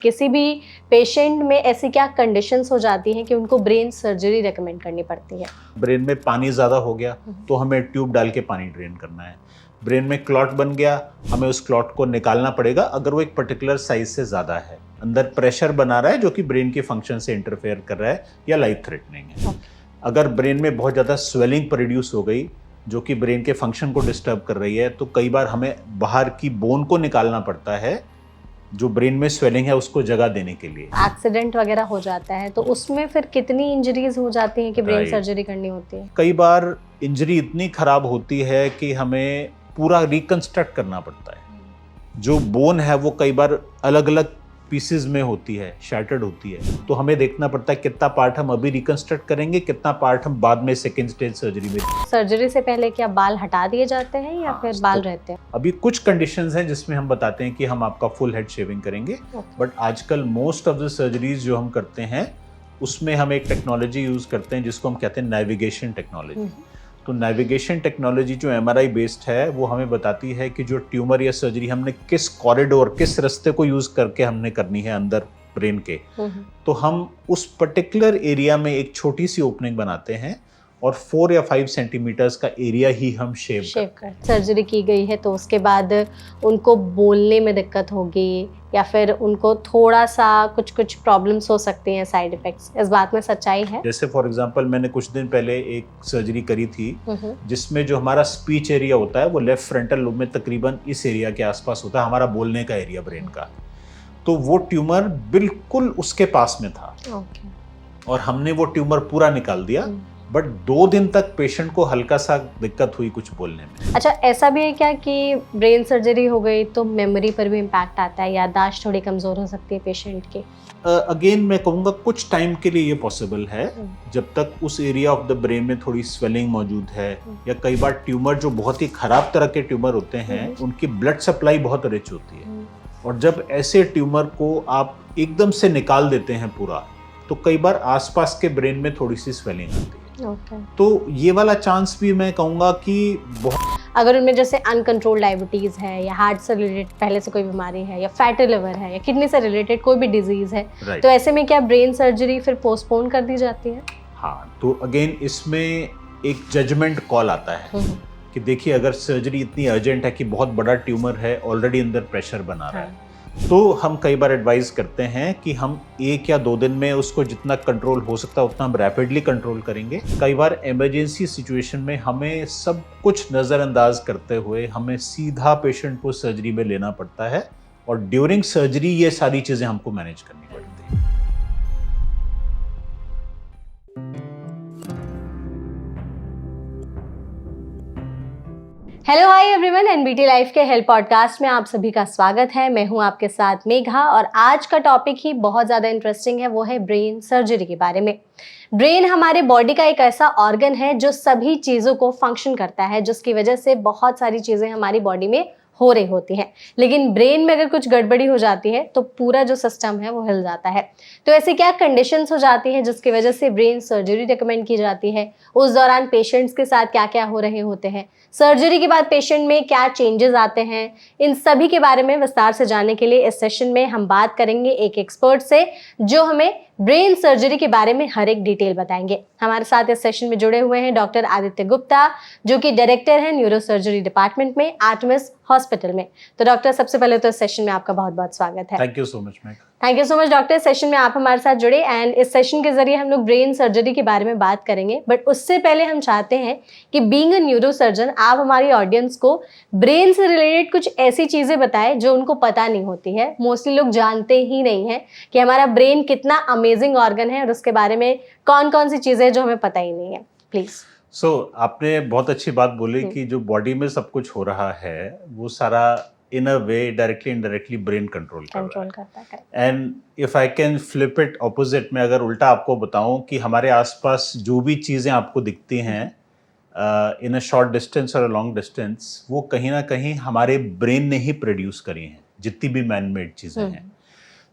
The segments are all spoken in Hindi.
किसी भी पेशेंट में ऐसी क्या कंडीशंस हो जाती हैं कि उनको ब्रेन सर्जरी रेकमेंड करनी पड़ती है? ब्रेन में पानी ज़्यादा हो गया तो हमें ट्यूब डाल के पानी ड्रेन करना है। ब्रेन में क्लॉट बन गया, हमें उस क्लॉट को निकालना पड़ेगा अगर वो एक पर्टिकुलर साइज से ज़्यादा है। अंदर प्रेशर बना रहा है जो कि ब्रेन के फंक्शन से इंटरफेयर कर रहा है या लाइफ थ्रेटनिंग है। अगर ब्रेन में बहुत ज़्यादा स्वेलिंग प्रोड्यूस हो गई जो कि ब्रेन के फंक्शन को डिस्टर्ब कर रही है, तो कई बार हमें बाहर की बोन को निकालना पड़ता है जो ब्रेन में स्वेलिंग है उसको जगह देने के लिए। एक्सीडेंट वगैरह हो जाता है तो उसमें फिर कितनी इंजरीज हो जाती हैं कि ब्रेन Right. सर्जरी करनी होती है? कई बार इंजरी इतनी खराब होती है कि हमें पूरा रिकंस्ट्रक्ट करना पड़ता है। जो बोन है वो कई बार अलग अलग पीसेस में होती है, शैटर्ड होती है, तो हमें देखना पड़ता है कितना पार्ट हम अभी रिकंस्ट्रक्ट करेंगे, कितना पार्ट हम बाद में सेकेंड स्टेज सर्जरी में। सर्जरी से पहले क्या बाल हटा दिए जाते हैं या हाँ, फिर बाल तो रहते हैं? अभी कुछ कंडीशंस हैं जिसमें हम बताते हैं कि हम आपका फुल हेड शेविंग करेंगे, बट आजकल मोस्ट ऑफ द सर्जरीज जो हम करते हैं उसमें हम एक टेक्नोलॉजी यूज करते हैं जिसको हम कहते हैं नेविगेशन टेक्नोलॉजी। तो नेविगेशन टेक्नोलॉजी जो एमआरआई बेस्ड है वो हमें बताती है कि जो ट्यूमर या सर्जरी हमने किस कॉरिडोर, किस रास्ते को यूज करके हमने करनी है अंदर ब्रेन के, तो हम उस पर्टिकुलर एरिया में एक छोटी सी ओपनिंग बनाते हैं और 4 या 5 सेंटीमीटर्स का एरिया ही हम शेव कर। सर्जरी की गई है तो उसके बाद उनको बोलने में दिक्कत होगी या फिर उनको थोड़ा सा कुछ प्रॉब्लम्स हो सकती हैं, साइड इफेक्ट्स, इस बात में सच्चाई है? जैसे फॉर एग्जांपल मैंने कुछ दिन पहले एक सर्जरी करी थी जिसमें जो हमारा स्पीच एरिया होता है वो लेफ्ट फ्रंटल लोब में तकरीबन इस एरिया के आसपास होता है, हमारा बोलने का एरिया ब्रेन का। तो वो ट्यूमर बिल्कुल उसके पास में था और हमने वो ट्यूमर पूरा निकाल दिया, बट 2 दिन तक पेशेंट को हल्का सा दिक्कत हुई कुछ बोलने में। अच्छा, ऐसा भी है क्या कि ब्रेन सर्जरी हो गई तो मेमोरी पर भी इम्पैक्ट आता है, याददाश्त थोड़ी कमजोर हो सकती है पेशेंट की? अगेन मैं कहूँगा कुछ टाइम के लिए ये पॉसिबल है, जब तक उस एरिया ऑफ द ब्रेन में थोड़ी स्वेलिंग मौजूद है, या कई बार ट्यूमर जो बहुत ही खराब तरह के ट्यूमर होते हैं उनकी ब्लड सप्लाई बहुत रिच होती है, और जब ऐसे ट्यूमर को आप एकदम से निकाल देते हैं पूरा, तो कई बार आसपास के ब्रेन में थोड़ी सी स्वेलिंग आती है। तो ये वाला चांस भी मैं कहूँगा कि बहुत, अगर उनमें जैसे अनकंट्रोल डायबिटीज है या हार्ट से रिलेटेड पहले से कोई बीमारी है या फैटी लिवर है या किडनी से रिलेटेड कोई भी डिजीज है, तो ऐसे में क्या ब्रेन सर्जरी फिर पोस्टपोन कर दी जाती है? हाँ, तो अगेन इसमें एक जजमेंट कॉल आता है कि देखिए अगर सर्जरी इतनी अर्जेंट है कि बहुत बड़ा ट्यूमर है, ऑलरेडी अंदर प्रेशर बना रहा है, तो हम कई बार एडवाइस करते हैं कि हम 1 या 2 दिन में उसको जितना कंट्रोल हो सकता है उतना हम रैपिडली कंट्रोल करेंगे। कई बार इमरजेंसी सिचुएशन में हमें सब कुछ नज़रअंदाज करते हुए हमें सीधा पेशेंट को सर्जरी में लेना पड़ता है, और ड्यूरिंग सर्जरी ये सारी चीज़ें हमको मैनेज करनी पड़ती है। Hello hi everyone, NBT life के हेल्थ पॉडकास्ट में आप सभी का स्वागत है। मैं हूं आपके साथ मेघा, और आज का टॉपिक ही बहुत ज़्यादा इंटरेस्टिंग है, वो है ब्रेन सर्जरी के बारे में। ब्रेन हमारे बॉडी का एक ऐसा ऑर्गन है जो सभी चीज़ों को फंक्शन करता है, जिसकी वजह से बहुत सारी चीज़ें हमारी बॉडी में हो रही होती हैं, लेकिन ब्रेन में अगर कुछ गड़बड़ी हो जाती है तो पूरा जो सिस्टम है वो हिल जाता है। तो ऐसी क्या कंडीशंस हो जाती हैं जिसकी वजह से ब्रेन सर्जरी रिकमेंड की जाती है? उस दौरान पेशेंट्स के साथ क्या क्या हो रहे होते हैं? सर्जरी के बाद पेशेंट में क्या चेंजेस आते हैं? इन सभी के बारे में विस्तार से जानने के लिए इस सेशन में हम बात करेंगे एक एक्सपर्ट से जो हमें ब्रेन सर्जरी के बारे में हर एक डिटेल बताएंगे। हमारे साथ इस सेशन में जुड़े हुए हैं डॉक्टर आदित्य गुप्ता, जो कि डायरेक्टर हैं न्यूरो सर्जरी डिपार्टमेंट में आर्टेमिस हॉस्पिटल में। तो डॉक्टर, सबसे पहले तो इस सेशन में आपका बहुत बहुत स्वागत है। Thank you so much ma'am. Thank you so much doctor, session में आप हमारे साथ जुड़े, एंड इस सेशन के जरिए हम लोग ब्रेन सर्जरी के बारे में बात करेंगे। बट उससे पहले हम चाहते हैं कि बीइंग अ न्यूरो सर्जन आप हमारी ऑडियंस को ब्रेन से रिलेटेड कुछ ऐसी चीज़ें बताएं जो उनको पता नहीं होती है। मोस्टली लोग जानते ही नहीं है कि हमारा ब्रेन कितना अमेजिंग ऑर्गन है और उसके बारे में कौन कौन सी चीज़ें हैं जो हमें पता ही नहीं है। प्लीज़। आपने बहुत अच्छी बात बोली कि जो बॉडी में सब कुछ हो रहा है वो सारा इन अ वे डायरेक्टली इनडायरेक्टली ब्रेन कंट्रोल करता है। And if I can flip it opposite में अगर उल्टा आपको बताऊं कि हमारे आसपास जो भी चीज़ें आपको दिखती हैं इन अ शॉर्ट डिस्टेंस और अ लॉन्ग डिस्टेंस, वो कहीं ना कहीं हमारे ब्रेन ने ही प्रोड्यूस करी हैं, जितनी भी मैन मेड चीज़ें हैं।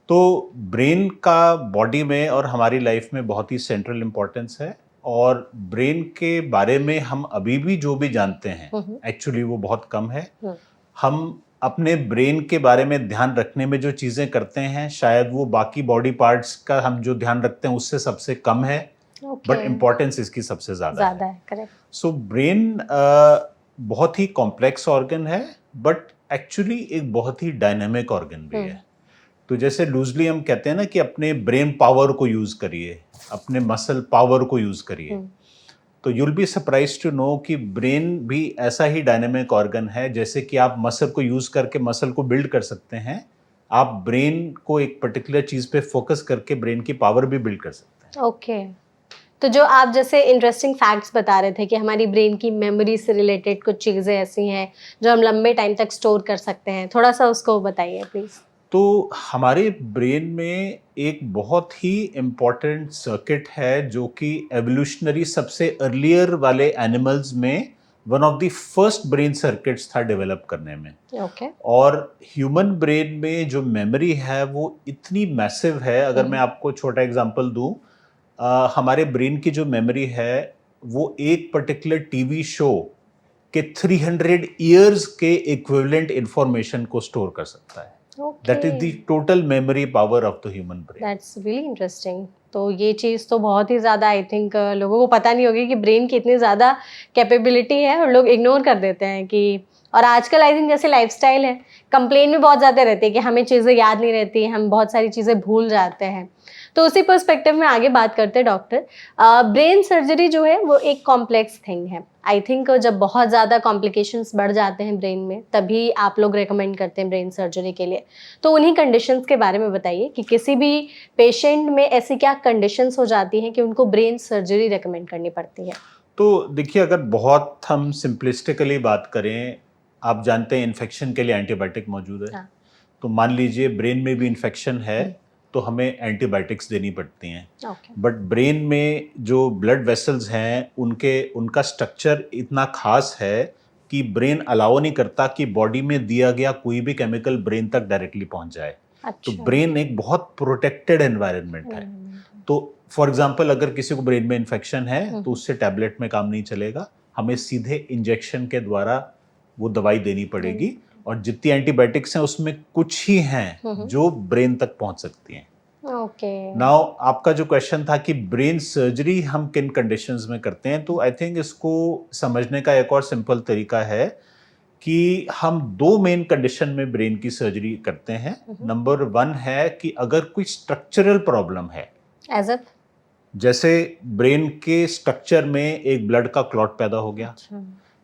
तो ब्रेन का बॉडी में और हमारी लाइफ में बहुत ही सेंट्रल इम्पोर्टेंस है, और ब्रेन के बारे में हम अभी भी जो भी जानते हैं एक्चुअली वो बहुत कम है। हम अपने ब्रेन के बारे में ध्यान रखने में जो चीज़ें करते हैं शायद वो बाकी बॉडी पार्ट्स का हम जो ध्यान रखते हैं उससे सबसे कम है, बट इम्पोर्टेंस इसकी सबसे ज़्यादा है। करेक्ट। सो ब्रेन बहुत ही कॉम्प्लेक्स ऑर्गन है, बट एक्चुअली एक बहुत ही डायनेमिक ऑर्गन भी है। तो जैसे लूजली हम कहते हैं ना कि अपने ब्रेन पावर को यूज़ करिए, अपने मसल पावर को यूज़ करिए, तो you'll be surprise to know कि ब्रेन भी ऐसा ही डायनेमिक ऑर्गन है। जैसे कि आप मसल को यूज़ करके मसल को बिल्ड कर सकते हैं, आप ब्रेन को एक पर्टिकुलर चीज़ पे फोकस करके ब्रेन की पावर भी बिल्ड कर सकते हैं। ओके। तो जो आप जैसे इंटरेस्टिंग फैक्ट्स बता रहे थे कि हमारी ब्रेन की मेमोरी से रिलेटेड कुछ चीज़ें ऐसी हैं जो हम लंबे टाइम तक स्टोर कर सकते हैं, थोड़ा सा उसको बताइए प्लीज़। तो हमारे ब्रेन में एक बहुत ही इम्पॉर्टेंट सर्किट है जो कि एवोल्यूशनरी सबसे अर्लियर वाले एनिमल्स में one of the first brain circuits था डेवलप करने में। ओके। और ह्यूमन ब्रेन में जो मेमोरी है वो इतनी मैसिव है। अगर मैं आपको छोटा एग्जांपल दूं, हमारे ब्रेन की जो मेमोरी है वो एक पर्टिकुलर टीवी शो के 300 ईयर्स के इक्विवेलेंट इंफॉर्मेशन को स्टोर कर सकता है। That is the total memory power of the human brain. That's really interesting. तो ये चीज़ तो बहुत ही ज़्यादा आई थिंक लोगों को पता नहीं होगी कि ब्रेन की इतनी ज़्यादा कैपेबिलिटी है और लोग इग्नोर कर देते हैं कि, और आजकल आई थिंक जैसे लाइफस्टाइल है, कंप्लेन भी बहुत ज़्यादा रहती है कि हमें चीज़ें याद नहीं रहती, हम बहुत सारी चीज़ें भूल जाते हैं। तो उसी पर्सपेक्टिव में आगे बात करते हैं डॉक्टर। ब्रेन सर्जरी जो है वो एक कॉम्प्लेक्स थिंग है। आई थिंक जब बहुत ज़्यादा कॉम्प्लिकेशंस बढ़ जाते हैं ब्रेन में तभी आप लोग रेकमेंड करते हैं ब्रेन सर्जरी के लिए। तो उन्हीं कंडीशंस के बारे में बताइए कि किसी भी पेशेंट में ऐसी क्या कंडीशंस हो जाती हैं कि उनको ब्रेन सर्जरी रेकमेंड करनी पड़ती है। तो देखिए, अगर बहुत हम सिंपलिस्टिकली बात करें, आप जानते हैं इन्फेक्शन के लिए एंटीबायोटिक मौजूद है। हाँ। तो मान लीजिए ब्रेन में भी इन्फेक्शन है तो हमें एंटीबायोटिक्स देनी पड़ती हैं। बट ब्रेन में जो ब्लड वेसल्स हैं उनका स्ट्रक्चर इतना खास है कि ब्रेन अलाउ नहीं करता कि बॉडी में दिया गया कोई भी केमिकल ब्रेन तक डायरेक्टली पहुंच जाए। तो ब्रेन एक बहुत प्रोटेक्टेड एनवायरनमेंट है। तो फॉर एग्जांपल अगर किसी को ब्रेन में इन्फेक्शन है तो उससे टैबलेट में काम नहीं चलेगा, हमें सीधे इंजेक्शन के द्वारा वो दवाई देनी पड़ेगी। और जितनी एंटीबायोटिक्स हैं उसमें कुछ ही हैं जो ब्रेन तक पहुंच सकती हैं। ओके। नाउ आपका जो क्वेश्चन था कि ब्रेन सर्जरी हम किन कंडीशंस में करते हैं, तो आई थिंक इसको समझने का एक और सिंपल तरीका है कि हम दो मेन कंडीशन में ब्रेन की सर्जरी करते हैं। नंबर 1 है कि अगर कोई स्ट्रक्चरल प्रॉब्लम है, जैसे ब्रेन के स्ट्रक्चर में एक ब्लड का क्लॉट पैदा हो गया,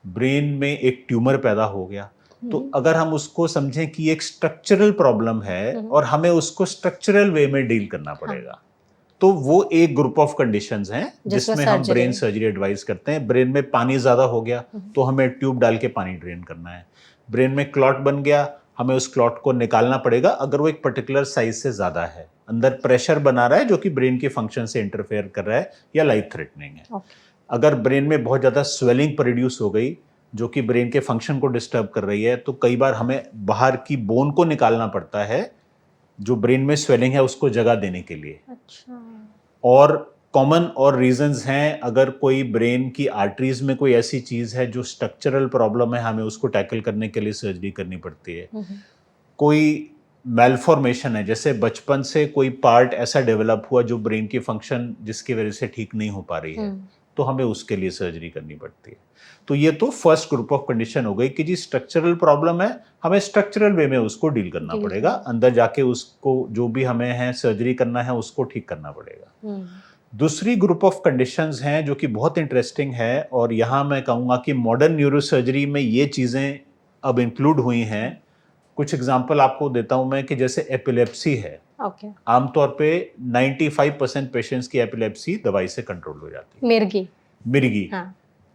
ब्रेन में एक ट्यूमर पैदा हो गया, तो अगर हम उसको समझें कि एक स्ट्रक्चरल प्रॉब्लम है और हमें उसको स्ट्रक्चरल वे में डील करना पड़ेगा, तो वो एक ग्रुप ऑफ कंडीशंस हैं जिसमें हम ब्रेन सर्जरी एडवाइस करते हैं। ब्रेन में पानी ज़्यादा हो गया तो हमें ट्यूब डाल के पानी ड्रेन करना है। ब्रेन में क्लॉट बन गया, हमें उस क्लॉट को निकालना पड़ेगा अगर वो एक पर्टिकुलर साइज से ज़्यादा है, अंदर प्रेशर बना रहा है जो कि ब्रेन के फंक्शन से इंटरफेयर कर रहा है या लाइफ थ्रेटनिंग है। अगर ब्रेन में बहुत ज़्यादा स्वेलिंग प्रोड्यूस हो गई जो कि ब्रेन के फंक्शन को डिस्टर्ब कर रही है, तो कई बार हमें बाहर की बोन को निकालना पड़ता है जो ब्रेन में स्वेलिंग है उसको जगह देने के लिए। और कॉमन और रीजंस हैं, अगर कोई ब्रेन की आर्टरीज में कोई ऐसी चीज़ है जो स्ट्रक्चरल प्रॉब्लम है, हमें उसको टैकल करने के लिए सर्जरी करनी पड़ती है। कोई मेलफॉर्मेशन है, जैसे बचपन से कोई पार्ट ऐसा डेवलप हुआ जो ब्रेन की फंक्शन जिसकी वजह से ठीक नहीं हो पा रही है, तो हमें उसके लिए सर्जरी करनी पड़ती है। तो ये तो फर्स्ट ग्रुप ऑफ कंडीशन हो गई कि जी स्ट्रक्चरल प्रॉब्लम है, हमें स्ट्रक्चरल वे में उसको डील करना पड़ेगा, अंदर जाके उसको जो भी हमें है सर्जरी करना है उसको ठीक करना पड़ेगा। दूसरी ग्रुप ऑफ कंडीशंस हैं जो कि बहुत इंटरेस्टिंग है, और यहाँ मैं कहूँगा कि मॉडर्न न्यूरोसर्जरी में ये चीज़ें अब इंक्लूड हुई हैं। कुछ एग्जांपल आपको देता हूँ मैं कि जैसे एपिलेप्सी है, आमतौर पे 95% पेशेंट्स की एपिलेप्सी दवाई से कंट्रोल हो जाती है। मिर्गी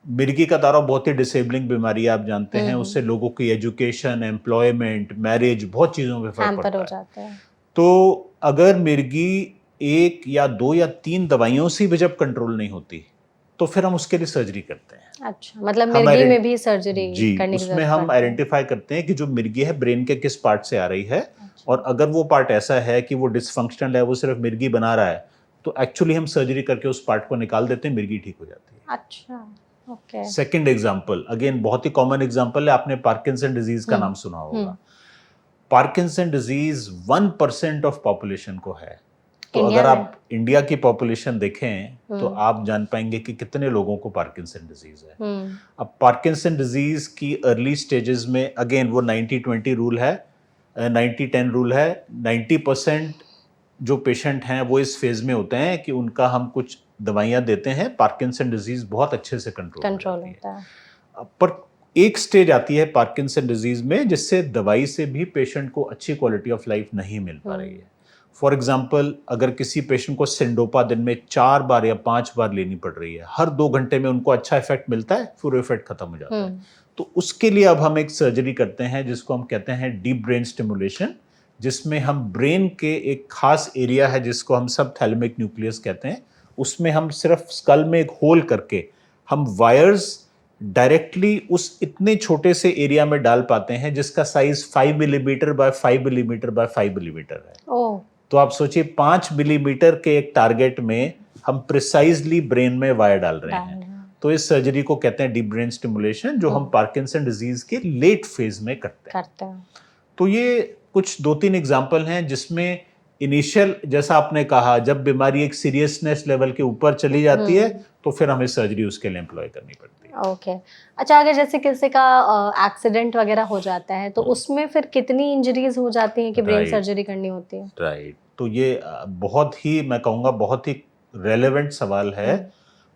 मिर्गी का दौरा बहुत ही डिसेबलिंग बीमारी है, आप जानते हैं। उससे लोगों की एजुकेशन, एम्प्लॉयमेंट, मैरिज, बहुत चीज़ों पे फर्क पड़ता है। तो अगर मिर्गी 1 या 2 या 3 दवाइयों से भी जब कंट्रोल नहीं होती तो फिर हम उसके लिए सर्जरी करते हैं। अच्छा, मतलब मिर्गी में भी सर्जरी करने की उसमें हम आइडेंटिफाई करते हैं कि जो मिर्गी है ब्रेन के किस पार्ट से आ रही है। और अगर वो पार्ट ऐसा है कि वो डिसफंक्शनल है, वो सिर्फ मिर्गी बना रहा है, तो एक्चुअली हम सर्जरी करके उस पार्ट को निकाल देते हैं, मिर्गी ठीक हो जाती है। अच्छा, ओके। सेकंड एग्जांपल, अगेन बहुत ही कॉमन एग्जांपल है, आपने पार्किंसन डिजीज का नाम सुना होगा। पार्किंसन डिजीज 1% ऑफ पॉपुलेशन को है। तो इंडिया अगर में? आप इंडिया की पॉपुलेशन देखें तो आप जान पाएंगे कि कितने लोगों को पार्किंसन डिजीज है। अब पार्किंसन डिजीज की अर्ली स्टेजेस में अगेन वो 90-20 रूल है, 90-10 रूल है। 90% जो पेशेंट हैं वो इस फेज में होते हैं कि उनका हम कुछ दवाइयाँ देते हैं, पार्किंसन डिजीज बहुत अच्छे से कंट्रोल होता है। पर एक स्टेज आती है पार्किंसन डिजीज में जिससे दवाई से भी पेशेंट को अच्छी क्वालिटी ऑफ लाइफ नहीं मिल पा रही है। फॉर एग्जाम्पल, अगर किसी पेशेंट को सिंडोपा दिन में 4 बार या 5 बार लेनी पड़ रही है, हर 2 घंटे में उनको अच्छा इफेक्ट मिलता है, फिर इफेक्ट खत्म हो जाता है, तो उसके लिए अब हम एक सर्जरी करते हैं जिसको हम कहते हैं डीप ब्रेन स्टिमुलेशन, जिसमें हम ब्रेन के एक खास एरिया है जिसको हम सब थैलेमिक न्यूक्लियस कहते हैं, उसमें हम सिर्फ स्कल में एक होल करके हम वायर्स डायरेक्टली उस इतने छोटे से एरिया में डाल पाते हैं जिसका size 5 millimetre by 5 millimetre by 5 millimetre है। तो आप सोचिए 5 मिलीमीटर के एक टारगेट में हम प्रिसाइजली ब्रेन में वायर डाल रहे हैं। तो इस सर्जरी को कहते हैं डीप ब्रेन स्टिमुलेशन, जो हम पार्किंसन डिजीज के लेट फेज में करते हैं। तो ये कुछ 2-3 एग्जाम्पल हैं जिसमें इनिशियल, जैसा आपने कहा, जब बीमारी एक सीरियसनेस लेवल के ऊपर चली जाती है तो फिर हमें सर्जरी उसके लिए एम्प्लॉय करनी पड़ती है। ओके। अच्छा, अगर जैसे किसी का एक्सीडेंट वगैरह हो जाता है तो उसमें फिर कितनी इंजरीज हो जाती हैं कि ब्रेन सर्जरी करनी होती है? राइट, तो ये बहुत ही, मैं कहूँगा बहुत ही रेलेवेंट सवाल है।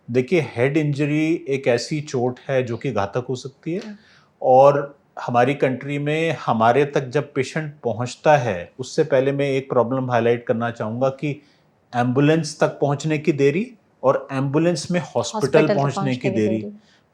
देखिए, हेड इंजरी एक ऐसी चोट है जो कि घातक हो सकती है, और हमारी कंट्री में हमारे तक जब पेशेंट पहुंचता है उससे पहले मैं एक प्रॉब्लम हाईलाइट करना चाहूँगा कि एम्बुलेंस तक पहुंचने की देरी और एम्बुलेंस में हॉस्पिटल पहुंचने की देरी,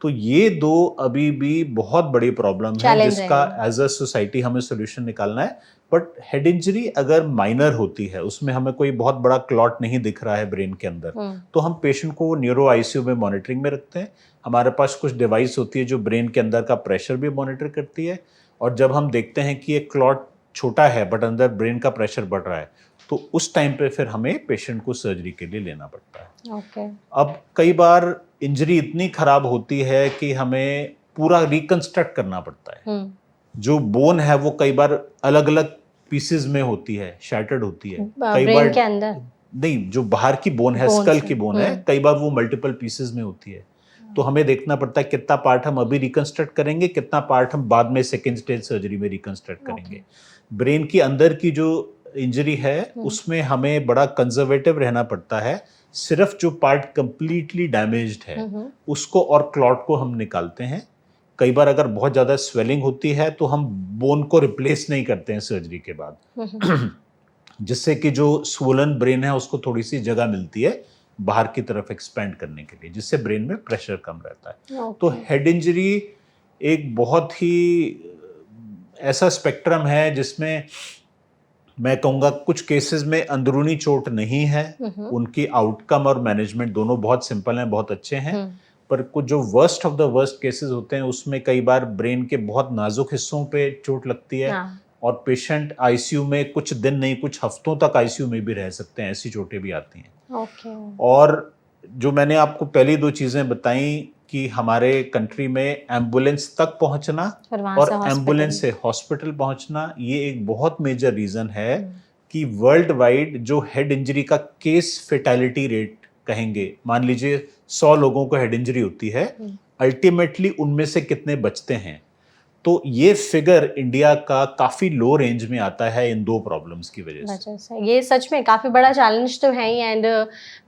तो ये 2 अभी भी बहुत बड़ी प्रॉब्लम है जिसका एज अ सोसाइटी हमें सोल्यूशन निकालना है। बट हेड इंजरी अगर माइनर होती है, उसमें हमें कोई बहुत बड़ा क्लॉट नहीं दिख रहा है ब्रेन के अंदर, तो हम पेशेंट को न्यूरो आईसीयू में मॉनिटरिंग में रखते हैं। हमारे पास कुछ डिवाइस होती है जो ब्रेन के अंदर का प्रेशर भी मॉनिटर करती है, और जब हम देखते हैं कि एक क्लॉट छोटा है बट अंदर ब्रेन का प्रेशर बढ़ रहा है, तो उस टाइम पे फिर हमें पेशेंट को सर्जरी के लिए लेना पड़ता है। अब कई बार इंजरी इतनी खराब होती है कि हमें पूरा रिकंस्ट्रक्ट करना पड़ता है। जो बोन है वो कई बार अलग अलग पीसेस में होती है, शैटर्ड होती है, कई बार के अंदर नहीं, जो बाहर की बोन है, स्कल की बोन है, कई बार वो मल्टीपल पीसेस में होती है। तो हमें देखना पड़ता है कितना पार्ट हम अभी रिकंस्ट्रक्ट करेंगे, कितना पार्ट हम बाद में सेकेंड स्टेज सर्जरी में रिकंस्ट्रक्ट करेंगे। ब्रेन की अंदर की जो इंजरी है उसमें हमें बड़ा कंजर्वेटिव रहना पड़ता है। सिर्फ जो पार्ट कंप्लीटली डैमेज्ड है उसको और क्लॉट को हम निकालते हैं। कई बार अगर बहुत ज़्यादा स्वेलिंग होती है तो हम बोन को रिप्लेस नहीं करते हैं सर्जरी के बाद, जिससे कि जो स्वोलन ब्रेन है उसको थोड़ी सी जगह मिलती है बाहर की तरफ एक्सपेंड करने के लिए, जिससे ब्रेन में प्रेशर कम रहता है। तो हेड इंजरी एक बहुत ही ऐसा स्पेक्ट्रम है जिसमें मैं कहूँगा कुछ केसेस में अंदरूनी चोट नहीं है, उनकी आउटकम और मैनेजमेंट दोनों बहुत सिंपल हैं, बहुत अच्छे हैं। पर कुछ जो worst of the worst cases होते हैं उसमें कई बार ब्रेन के बहुत नाजुक हिस्सों पे चोट लगती है, और पेशेंट आईसीयू में कुछ दिन नहीं कुछ हफ्तों तक आईसीयू में भी रह सकते हैं, ऐसी चोटें भी आती हैं। और जो मैंने आपको पहली 2 चीज़ें बताई कि हमारे कंट्री में एम्बुलेंस तक पहुंचना और एम्बुलेंस से हॉस्पिटल पहुंचना, ये एक बहुत मेजर रीज़न है कि वर्ल्ड वाइड जो हेड इंजरी का केस फेटालिटी रेट कहेंगे, मान लीजिए 100 लोगों को हेड इंजरी होती है, अल्टीमेटली उनमें से कितने बचते हैं, तो ये फिगर इंडिया का काफी लो रेंज में आता है इन 2 प्रॉब्लम्स की वजह से। ये सच में काफी बड़ा चैलेंज तो है ही, and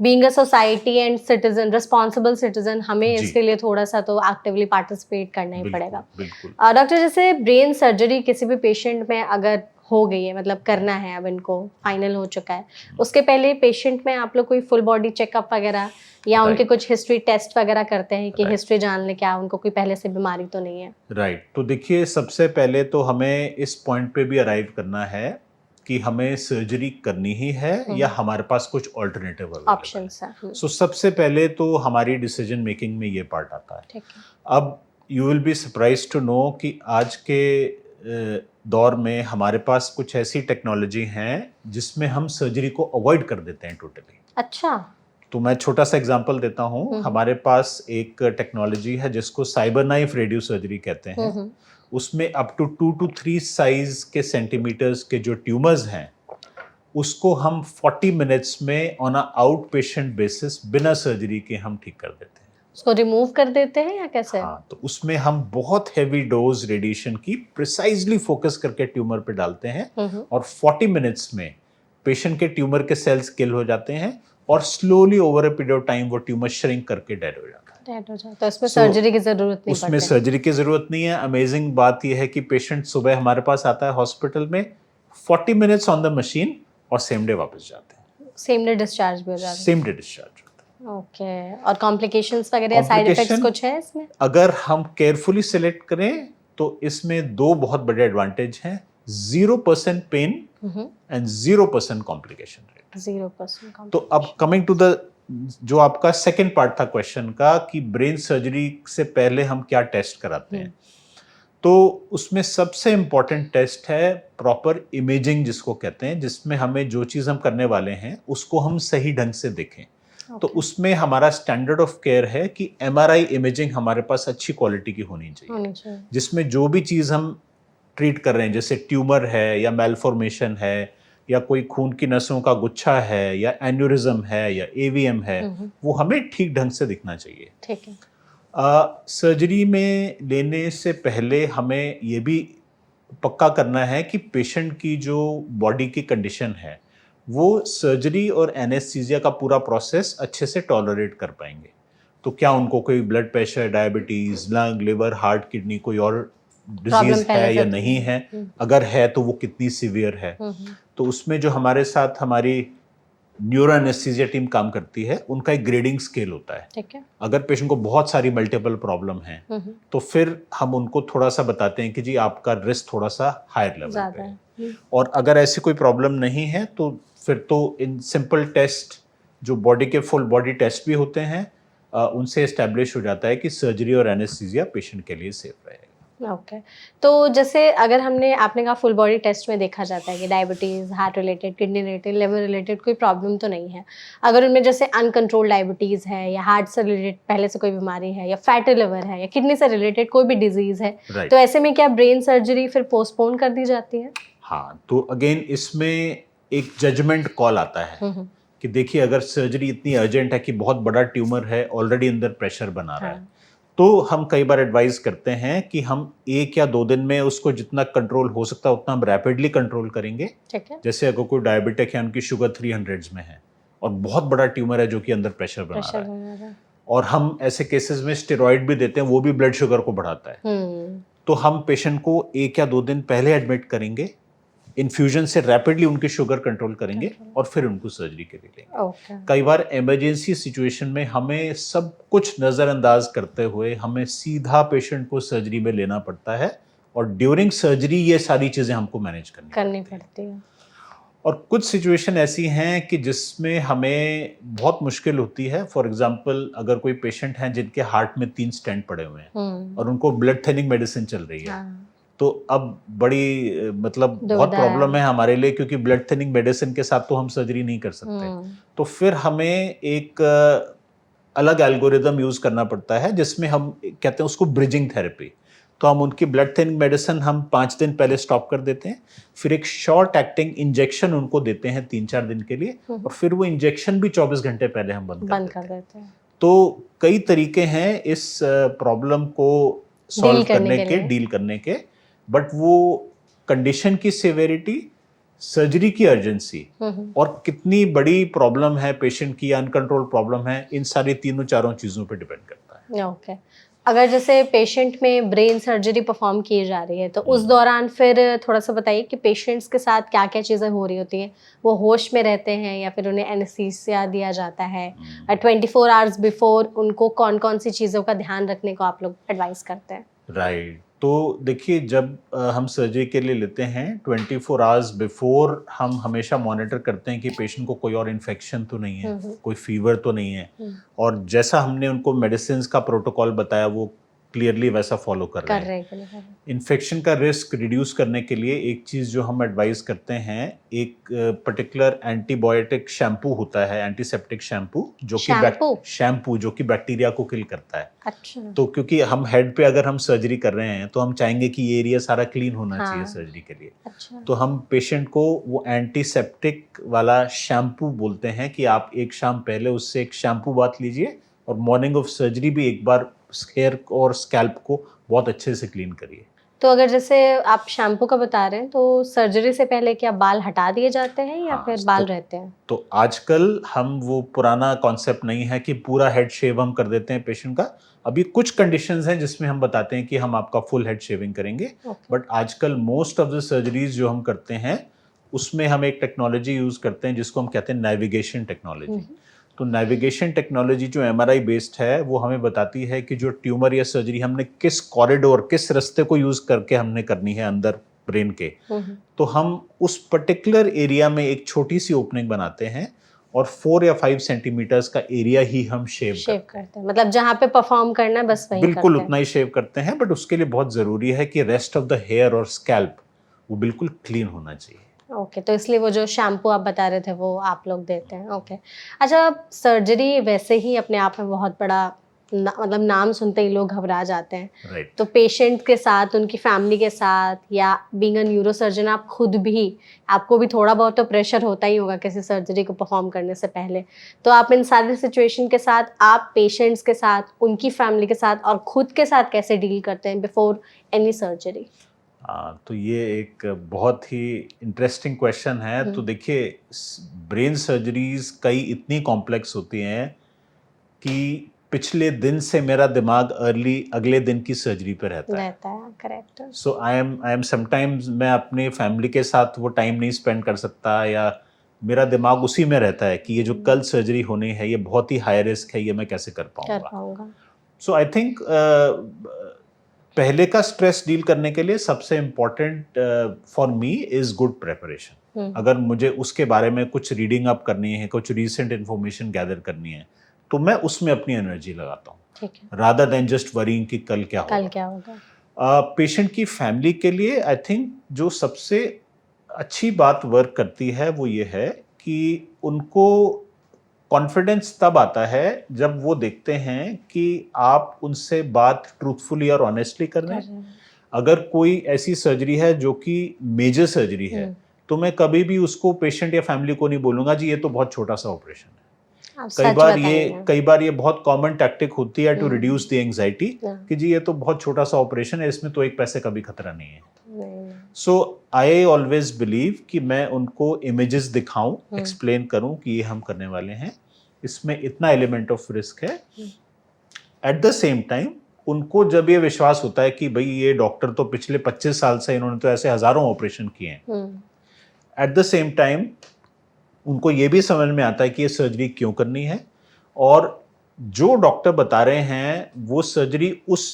being a society and citizen, responsible citizen, हमें इसके लिए थोड़ा सा तो एक्टिवली पार्टिसिपेट करना ही पड़ेगा। डॉक्टर, जैसे ब्रेन सर्जरी किसी भी पेशेंट में अगर हो गई है, मतलब करना है, अब इनको फाइनल हो चुका है, उसके पहले पेशेंट में आप लोग कोई फुल बॉडी चेकअप वगैरह या उनके कुछ हिस्ट्री टेस्ट वगैरह करते हैं कि हिस्ट्री जान ले क्या उनको कोई पहले से बीमारी तो नहीं है? राइट, तो देखिए, सबसे पहले तो हमें इस पॉइंट पे भी अराइव करना है कि हमें सर्जरी करनी ही है या हमारे पास कुछ ऑल्टरनेटिव ऑप्शंस है। सो सबसे पहले तो हमारी डिसीजन मेकिंग में ये पार्ट आता है। ठीक है। अब you will be surprised to know कि आज के दौर में हमारे पास कुछ ऐसी टेक्नोलॉजी हैं जिसमें हम सर्जरी को अवॉइड कर देते हैं टोटली। अच्छा। तो मैं छोटा सा एग्जांपल देता हूँ। हमारे पास एक टेक्नोलॉजी है जिसको साइबर नाइफ रेडियो सर्जरी कहते हैं। उसमें अप टू 2 to 3 साइज के सेंटीमीटर्स के जो ट्यूमर्स हैं उसको हम 40 मिनट्स में on a out patient basis बिना सर्जरी के हम ठीक कर देते हैं। उसको रिमूव कर देते हैं या कैसे? हाँ, तो उसमें हम बहुत हैवी डोज रेडिएशन की प्रिसाइजली फोकस करके ट्यूमर पे डालते हैं और 40 मिनट्स में पेशेंट के ट्यूमर के सेल्स किल हो जाते हैं और slowly over a period of time वो ट्यूमर श्रिंक करके डेड हो जाता है। तो इसमें सर्जरी की जरूरत नहीं उसमें सर्जरी की जरूरत नहीं है। अमेजिंग बात यह है कि पेशेंट सुबह हमारे पास आता है हॉस्पिटल में, 40 मिनट्स ऑन द मशीन और सेम डे वापस जाते हैं। सेम डे डिस्चार्ज भी हो जाते हैं? सेम डे डिस्चार्ज होता है। ओके। और कॉम्प्लिकेशंस वगैरह या साइड इफेक्ट्स कुछ है इसमें? अगर हम केयरफुली सिलेक्ट करें तो इसमें 2 बहुत बड़े एडवांटेज हैं, 0% पेन एंड 0% कॉम्प्लिकेशन रेट। 0% तो अब कमिंग टू द जो आपका सेकंड पार्ट था क्वेश्चन का कि ब्रेन सर्जरी से पहले हम क्या टेस्ट कराते हैं, तो उसमें सबसे इम्पॉर्टेंट टेस्ट है प्रॉपर इमेजिंग जिसको कहते हैं, जिसमें हमें जो चीज़ हम करने वाले हैं उसको हम सही ढंग से देखें। तो उसमें हमारा स्टैंडर्ड ऑफ केयर है कि MRI इमेजिंग हमारे पास अच्छी क्वालिटी की होनी चाहिए, जिसमें जो भी चीज़ हम ट्रीट कर रहे हैं जैसे ट्यूमर है या मेलफॉर्मेशन है या कोई खून की नसों का गुच्छा है या एन्यूरिज्म है या AVM है, वो हमें ठीक ढंग से दिखना चाहिए। ठीक है। सर्जरी में लेने से पहले हमें ये भी पक्का करना है कि पेशेंट की जो बॉडी की कंडीशन है वो सर्जरी और एनेस्थीसिया का पूरा प्रोसेस अच्छे से टॉलरेट कर पाएंगे। तो क्या उनको कोई blood pressure, diabetes, lung, liver, heart, kidney कोई और डिजीज है या नहीं है, अगर है तो वो कितनी सीवियर है। तो उसमें जो हमारे साथ हमारी न्यूरो एनेस्थीसिया टीम काम करती है, उनका एक ग्रेडिंग स्केल होता है। ठीक है। अगर पेशेंट को बहुत सारी मल्टीपल प्रॉब्लम है तो फिर हम उनको थोड़ा सा बताते हैं कि जी आपका रिस्क थोड़ा सा हायर लेवल पे है। और अगर ऐसी कोई प्रॉब्लम नहीं है तो फिर तो इन सिंपल टेस्ट जो बॉडी के फुल बॉडी टेस्ट भी होते हैं, उनसे एस्टेब्लिश हो जाता है कि सर्जरी और एनेस्थीसिया पेशेंट के लिए सेफ रहेगा। ओके। तो जैसे अगर आपने कहा फुल बॉडी टेस्ट में देखा जाता है कि diabetes, heart related, kidney related, liver related कोई प्रॉब्लम तो नहीं है। अगर उनमें जैसे अनकंट्रोल डायबिटीज़ है या हार्ट से रिलेटेड पहले से कोई बीमारी है या फैटी लिवर है या किडनी से रिलेटेड कोई भी डिजीज़ है, तो ऐसे में क्या ब्रेन सर्जरी फिर पोस्टपोन कर दी जाती है? हाँ, तो अगेन इसमें एक जजमेंट कॉल आता है कि देखिए अगर सर्जरी इतनी अर्जेंट है कि बहुत बड़ा ट्यूमर है, ऑलरेडी अंदर प्रेशर बना रहा है, तो हम कई बार एडवाइस करते हैं कि हम 1 या 2 दिन में उसको जितना कंट्रोल हो सकता है उतना हम रैपिडली कंट्रोल करेंगे। जैसे अगर कोई डायबिटिक है, उनकी शुगर 300 में है और बहुत बड़ा ट्यूमर है जो कि अंदर प्रेशर बना रहा है, और हम ऐसे केसेस में स्टेरॉइड भी देते हैं, वो भी ब्लड शुगर को बढ़ाता है। तो हम पेशेंट को 1 या 2 दिन पहले एडमिट करेंगे, इन्फ्यूजन से रैपिडली उनकी शुगर कंट्रोल करेंगे और फिर उनको सर्जरी के लिए लेंगे। कई बार इमरजेंसी सिचुएशन में हमें सब कुछ नज़रअंदाज करते हुए हमें सीधा पेशेंट को सर्जरी में लेना पड़ता है और ड्यूरिंग सर्जरी ये सारी चीज़ें हमको मैनेज करनी पड़ती है। और कुछ सिचुएशन ऐसी हैं कि जिसमें हमें बहुत मुश्किल होती है। फॉर एग्जांपल अगर कोई पेशेंट हैं जिनके हार्ट में 3 स्टेंट पड़े हुए हैं और उनको ब्लड थिनिंग मेडिसिन चल रही है, तो अब बड़ी मतलब बहुत प्रॉब्लम है हमारे लिए, क्योंकि ब्लड थिनिंग मेडिसिन के साथ तो हम सर्जरी नहीं कर सकते। तो फिर हमें एक अलग एल्गोरिदम यूज करना पड़ता है जिसमें हम कहते हैं उसको ब्रिजिंग थेरेपी। तो हम उनकी ब्लड थिनिंग मेडिसिन हम 5 दिन पहले स्टॉप कर देते हैं, फिर एक शॉर्ट एक्टिंग इंजेक्शन उनको देते हैं 3-4 दिन के लिए, और फिर वो इंजेक्शन भी 24 घंटे पहले हम बंद कर देते हैं। तो कई तरीके हैं इस प्रॉब्लम को सॉल्व करने के, डील करने के, बट वो कंडीशन की सेवेरिटी, सर्जरी की अर्जेंसी और कितनी बड़ी प्रॉब्लम है पेशेंट की, अनकंट्रोल प्रॉब्लम है, इन सारी 3-4 चीज़ों पे डिपेंड करता है। ओके। अगर जैसे पेशेंट में ब्रेन सर्जरी परफॉर्म की जा रही है तो उस दौरान फिर थोड़ा सा बताइए कि पेशेंट्स के साथ क्या क्या चीज़ें हो रही होती हैं, वो होश में रहते हैं या फिर उन्हें एनेस्थीसिया दिया जाता है, 24 आवर्स बिफोर उनको कौन कौन सी चीज़ों का ध्यान रखने को आप लोग एडवाइस करते हैं? राइट। तो देखिए जब हम सर्जरी के लिए लेते हैं 24 आवर्स बिफोर हम हमेशा मॉनिटर करते हैं कि पेशेंट को कोई और इन्फेक्शन तो नहीं है, कोई फीवर तो नहीं है, और जैसा हमने उनको मेडिसिन का प्रोटोकॉल बताया वो क्लियरली वैसा फॉलो कर रहे हैं। इन्फेक्शन का रिस्क रिड्यूस करने के लिए एक चीज़ जो हम एडवाइस करते हैं, एक पर्टिकुलर एंटीबायोटिक शैम्पू होता है, एंटीसेप्टिक शैम्पू जो कि बैक्टीरिया को किल करता है। अच्छा। तो क्योंकि हम हेड पे अगर हम सर्जरी कर रहे हैं तो हम चाहेंगे कि ये एरिया सारा क्लीन होना चाहिए सर्जरी के लिए। अच्छा। तो हम पेशेंट को वो एंटीसेप्टिक वाला शैम्पू बोलते हैं कि आप एक शाम पहले उससे एक शैम्पू बाथ लीजिए और मॉर्निंग ऑफ सर्जरी भी एक बार हेयर और स्कैल्प को बहुत अच्छे से क्लीन करिए। तो अगर जैसे आप शैम्पू का बता रहे हैं तो सर्जरी से पहले क्या बाल हटा दिए जाते हैं या फिर बाल रहते हैं? तो आजकल हम वो पुराना कॉन्सेप्ट नहीं है कि पूरा हेड शेव हम कर देते हैं पेशेंट का। अभी कुछ कंडीशंस हैं जिसमें हम बताते हैं कि हम आपका फुल हेड शेविंग करेंगे, बट आजकल मोस्ट ऑफ द सर्जरीज जो हम करते हैं उसमें हम एक टेक्नोलॉजी यूज करते हैं जिसको हम कहते हैं नेविगेशन टेक्नोलॉजी। तो नेविगेशन टेक्नोलॉजी जो एमआरआई बेस्ड है वो हमें बताती है कि जो ट्यूमर या सर्जरी हमने किस कॉरिडोर, किस रास्ते को यूज करके हमने करनी है अंदर ब्रेन के, तो हम उस पर्टिकुलर एरिया में एक छोटी सी ओपनिंग बनाते हैं और 4 या 5 सेंटीमीटर्स का एरिया ही हम शेव करते हैं। मतलब जहाँ पे परफॉर्म करना है बस वहीं बिल्कुल उतना ही शेव करते हैं, बट उसके लिए बहुत जरूरी है कि रेस्ट ऑफ द हेयर और स्कैल्प वो बिल्कुल क्लीन होना चाहिए। ओके, तो इसलिए वो जो शैम्पू आप बता रहे थे वो आप लोग देते हैं। ओके। अच्छा, सर्जरी वैसे ही अपने आप में बहुत बड़ा मतलब नाम सुनते ही लोग घबरा जाते हैं। राइट। तो पेशेंट के साथ, उनकी फैमिली के साथ, या बीइंग अ न्यूरोसर्जन आप खुद भी, आपको भी थोड़ा बहुत तो प्रेशर होता ही होगा किसी सर्जरी को परफॉर्म करने से पहले। तो आप इन सारी सिचुएशन के साथ, आप पेशेंट्स के साथ, उनकी फैमिली के साथ और खुद के साथ कैसे डील करते हैं बिफोर एनी सर्जरी? तो ये एक बहुत ही इंटरेस्टिंग क्वेश्चन है। तो देखिए, ब्रेन सर्जरीज कई इतनी कॉम्प्लेक्स होती हैं कि पिछले दिन से मेरा दिमाग अगले दिन की सर्जरी पे रहता है। Correct. So I am sometimes, मैं अपने फैमिली के साथ वो टाइम नहीं स्पेंड कर सकता, या मेरा दिमाग उसी में रहता है कि ये जो कल सर्जरी होनी है ये बहुत ही हाई रिस्क है, ये मैं कैसे कर पाऊंगा। सो आई थिंक पहले का स्ट्रेस डील करने के लिए सबसे important for me is good preparation. अगर मुझे उसके बारे में कुछ रीडिंग अप करनी है, कुछ रीसेंट इन्फॉर्मेशन गैदर करनी है, तो मैं उसमें अपनी एनर्जी लगाता हूँ, रादर देन जस्ट वरीइंग कि कल क्या होगा। पेशेंट की फैमिली के लिए आई थिंक जो सबसे अच्छी बात वर्क करती है वो ये है कि उनको कॉन्फिडेंस तब आता है जब वो देखते हैं कि आप उनसे बात ट्रूथफुली और ऑनेस्टली कर रहे हैं। अगर कोई ऐसी सर्जरी है जो कि मेजर सर्जरी है, तो मैं कभी भी उसको, पेशेंट या फैमिली को नहीं बोलूंगा जी ये तो बहुत छोटा सा ऑपरेशन है। कई बार ये बहुत कॉमन टैक्टिक होती है टू रिड्यूस द एंजाइटी कि जी ये तो बहुत छोटा सा ऑपरेशन है, इसमें तो एक पैसे का भी खतरा नहीं है। सो आई ऑलवेज बिलीव कि मैं उनको इमेजेस दिखाऊं, एक्सप्लेन करूं कि ये हम करने वाले हैं, इसमें इतना एलिमेंट ऑफ रिस्क है। एट द सेम टाइम उनको जब ये विश्वास होता है कि भाई ये डॉक्टर तो पिछले 25 साल से इन्होंने तो ऐसे हजारों ऑपरेशन किए हैं, एट द सेम टाइम उनको ये भी समझ में आता है कि ये सर्जरी क्यों करनी है और जो डॉक्टर बता रहे हैं वो सर्जरी उस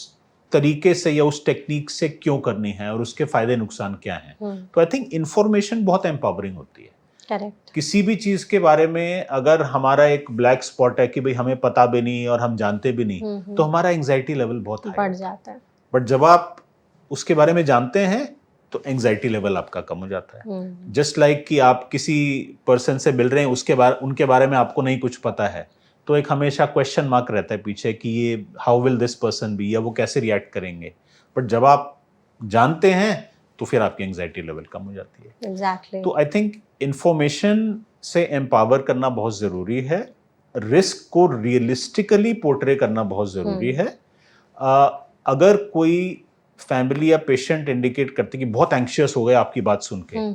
तरीके से या उस टेक्निक से क्यों करनी है और उसके फायदे नुकसान क्या हैं। तो आई थिंक इंफॉर्मेशन बहुत एम्पावरिंग होती है। करेक्ट। किसी भी चीज के बारे में अगर हमारा एक ब्लैक स्पॉट है कि भाई हमें पता भी नहीं और हम जानते भी नहीं, तो हमारा एंजाइटी लेवल बहुत बढ़ जाता है। बट जब आप उसके बारे में जानते हैं तो एंजाइटी लेवल आपका कम हो जाता है। जस्ट लाइक कि आप किसी पर्सन से मिल रहे हैं, उनके बारे में आपको नहीं कुछ पता है, तो एक हमेशा क्वेश्चन मार्क रहता है पीछे कि ये how will this person be, या वो कैसे रिएक्ट करेंगे। बट जब आप जानते हैं तो फिर आपकी एंजाइटी लेवल कम हो जाती है। Exactly. तो आई थिंक इंफॉर्मेशन से एम्पावर करना बहुत ज़रूरी है, रिस्क को रियलिस्टिकली पोर्ट्रे करना बहुत ज़रूरी है। अगर कोई फैमिली या पेशेंट इंडिकेट करते कि बहुत एंग्शियस हो गए आपकी बात सुन के,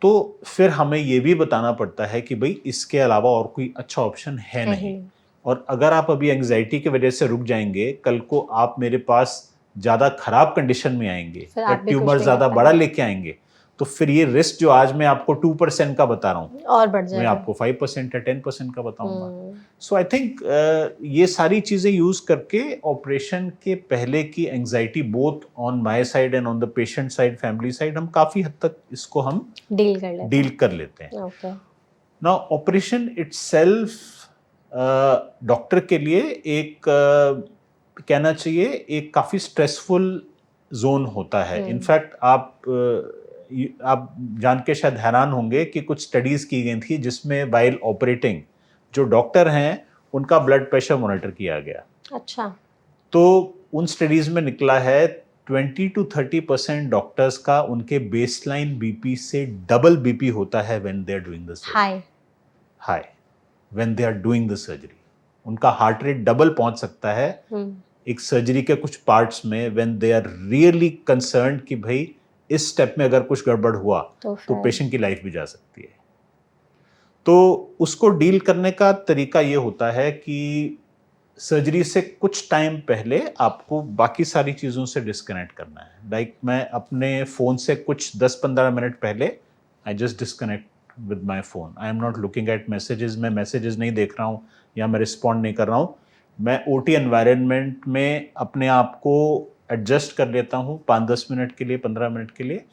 तो फिर हमें ये भी बताना पड़ता है कि भाई इसके अलावा और कोई अच्छा ऑप्शन है नहीं। और अगर आप अभी एंग्जाइटी की वजह से रुक जाएंगे, कल को आप मेरे पास ज़्यादा खराब कंडीशन में आएंगे या ट्यूमर ज़्यादा बड़ा लेके आएंगे, तो फिर ये रिस्क जो आज मैं आपको 2% का बता रहा हूँ और बढ़ जाएगा, मैं आपको 5% या 10% का बताऊंगा। सो आई थिंक ये सारी चीजें यूज करके ऑपरेशन के पहले की anxiety both on my side and on the patient side, family side, हम काफी हद तक इसको हम डील कर लेते हैं। नाउ ऑपरेशन इटसेल्फ डॉक्टर के लिए एक कहना चाहिए एक काफ़ी स्ट्रेसफुल जोन होता है। इनफैक्ट आप जान के शायद हैरान होंगे कि कुछ स्टडीज़ की गई थी जिसमें वाइल ऑपरेटिंग जो डॉक्टर हैं उनका ब्लड प्रेशर मॉनिटर किया गया। अच्छा। तो उन स्टडीज़ में निकला है 20 to 30% डॉक्टर्स का उनके बेसलाइन बीपी से डबल बीपी होता है when they are doing the surgery. High when they are doing the surgery उनका हार्ट रेट डबल पहुंच सकता है एक सर्जरी के कुछ पार्ट्स में when they are really concerned कि भाई इस स्टेप में अगर कुछ गड़बड़ हुआ तो पेशेंट की लाइफ भी जा सकती है। तो उसको डील करने का तरीका ये होता है कि सर्जरी से कुछ टाइम पहले आपको बाकी सारी चीज़ों से डिस्कनेक्ट करना है। लाइक मैं अपने फ़ोन से कुछ 10-15 मिनट पहले I just disconnect with my phone. I am not looking at messages, मैं मैसेजेस नहीं देख रहा हूँ या मैं रिस्पॉन्ड नहीं कर रहा हूँ। मैं OT एनवायरनमेंट में अपने आप को एडजस्ट कर लेता हूँ 5-10 मिनट के लिए, 15 मिनट के लिए,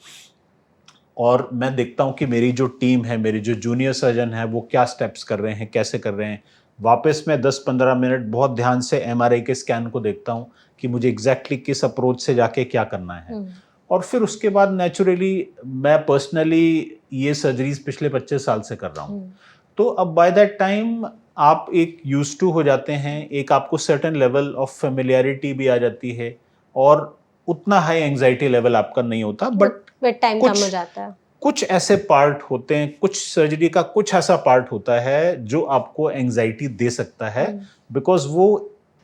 और मैं देखता हूँ कि मेरी जो टीम है, मेरे जो जूनियर सर्जन है वो क्या स्टेप्स कर रहे हैं, कैसे कर रहे हैं। वापस मैं 10-15 मिनट बहुत ध्यान से MRI के स्कैन को देखता हूँ कि मुझे एग्जैक्टली किस अप्रोच से जाके क्या करना है। और फिर उसके बाद नेचुरली मैं पर्सनली ये सर्जरीज पिछले 25 साल से कर रहा हूँ। तो अब बाय दैट टाइम आप एक यूज्ड टू हो जाते हैं, एक आपको सर्टेन लेवल ऑफ फेमिलियरिटी भी आ जाती है और उतना हाई एंजाइटी लेवल आपका नहीं होता। बट टाइम कम हो जाता है। कुछ ऐसे पार्ट होते हैं, कुछ सर्जरी का कुछ ऐसा पार्ट होता है जो आपको एंजाइटी दे सकता है, बिकॉज वो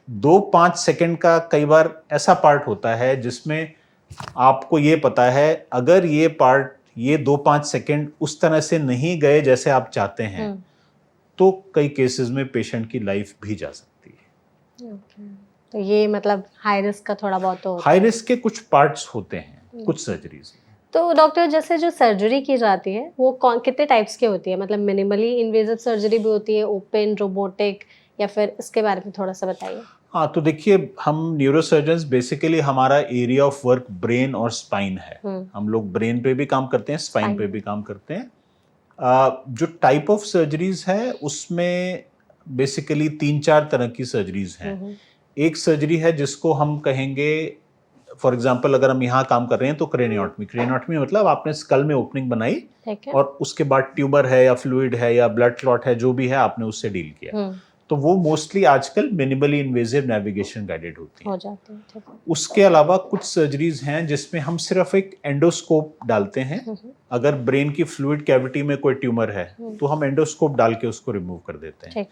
2-5 सेकंड का कई बार ऐसा पार्ट होता है जिसमें आपको ये पता है अगर ये पार्ट ये 2-5 सेकंड उस तरह से नहीं गए जैसे आप चाहते हैं तो कई केसेस में पेशेंट की लाइफ भी जा सकती है। तो ये मतलब हाई रिस्क का थोड़ा बहुत तो हाई रिस्क के कुछ पार्ट्स होते हैं कुछ सर्जरीज। तो डॉक्टर जैसे जो सर्जरी की जाती है वो कितने टाइप्स की होती है? मतलब मिनिमली इन्वेजिव सर्जरी भी होती है, ओपन, रोबोटिक, या फिर इसके बारे में थोड़ा सा बताइए। हाँ, तो देखिए हम न्यूरोसर्जन्स बेसिकली हमारा एरिया ऑफ वर्क ब्रेन और स्पाइन है। हम लोग ब्रेन पे भी काम करते हैं, स्पाइन पे भी काम करते हैं। जो टाइप ऑफ सर्जरीज है उसमें बेसिकली 3-4 तरह की सर्जरीज हैं। एक सर्जरी है जिसको हम कहेंगे, फॉर एग्जाम्पल अगर हम यहाँ काम कर रहे हैं तो क्रेनियोटमी मतलब आपने स्कल में ओपनिंग बनाई और उसके बाद ट्यूमर है या फ्लूइड है या ब्लड क्लॉट है, जो भी है आपने उससे डील किया। तो वो मोस्टली आजकल मिनिमली इन्वेजिव नेविगेशन गाइडेड होती है। हो जाते हैं। उसके अलावा कुछ सर्जरीज हैं जिसमें हम सिर्फ एक एंडोस्कोप डालते हैं। अगर ब्रेन की फ्लूइड कैविटी में कोई ट्यूमर है तो हम एंडोस्कोप डाल के उसको रिमूव कर देते हैं।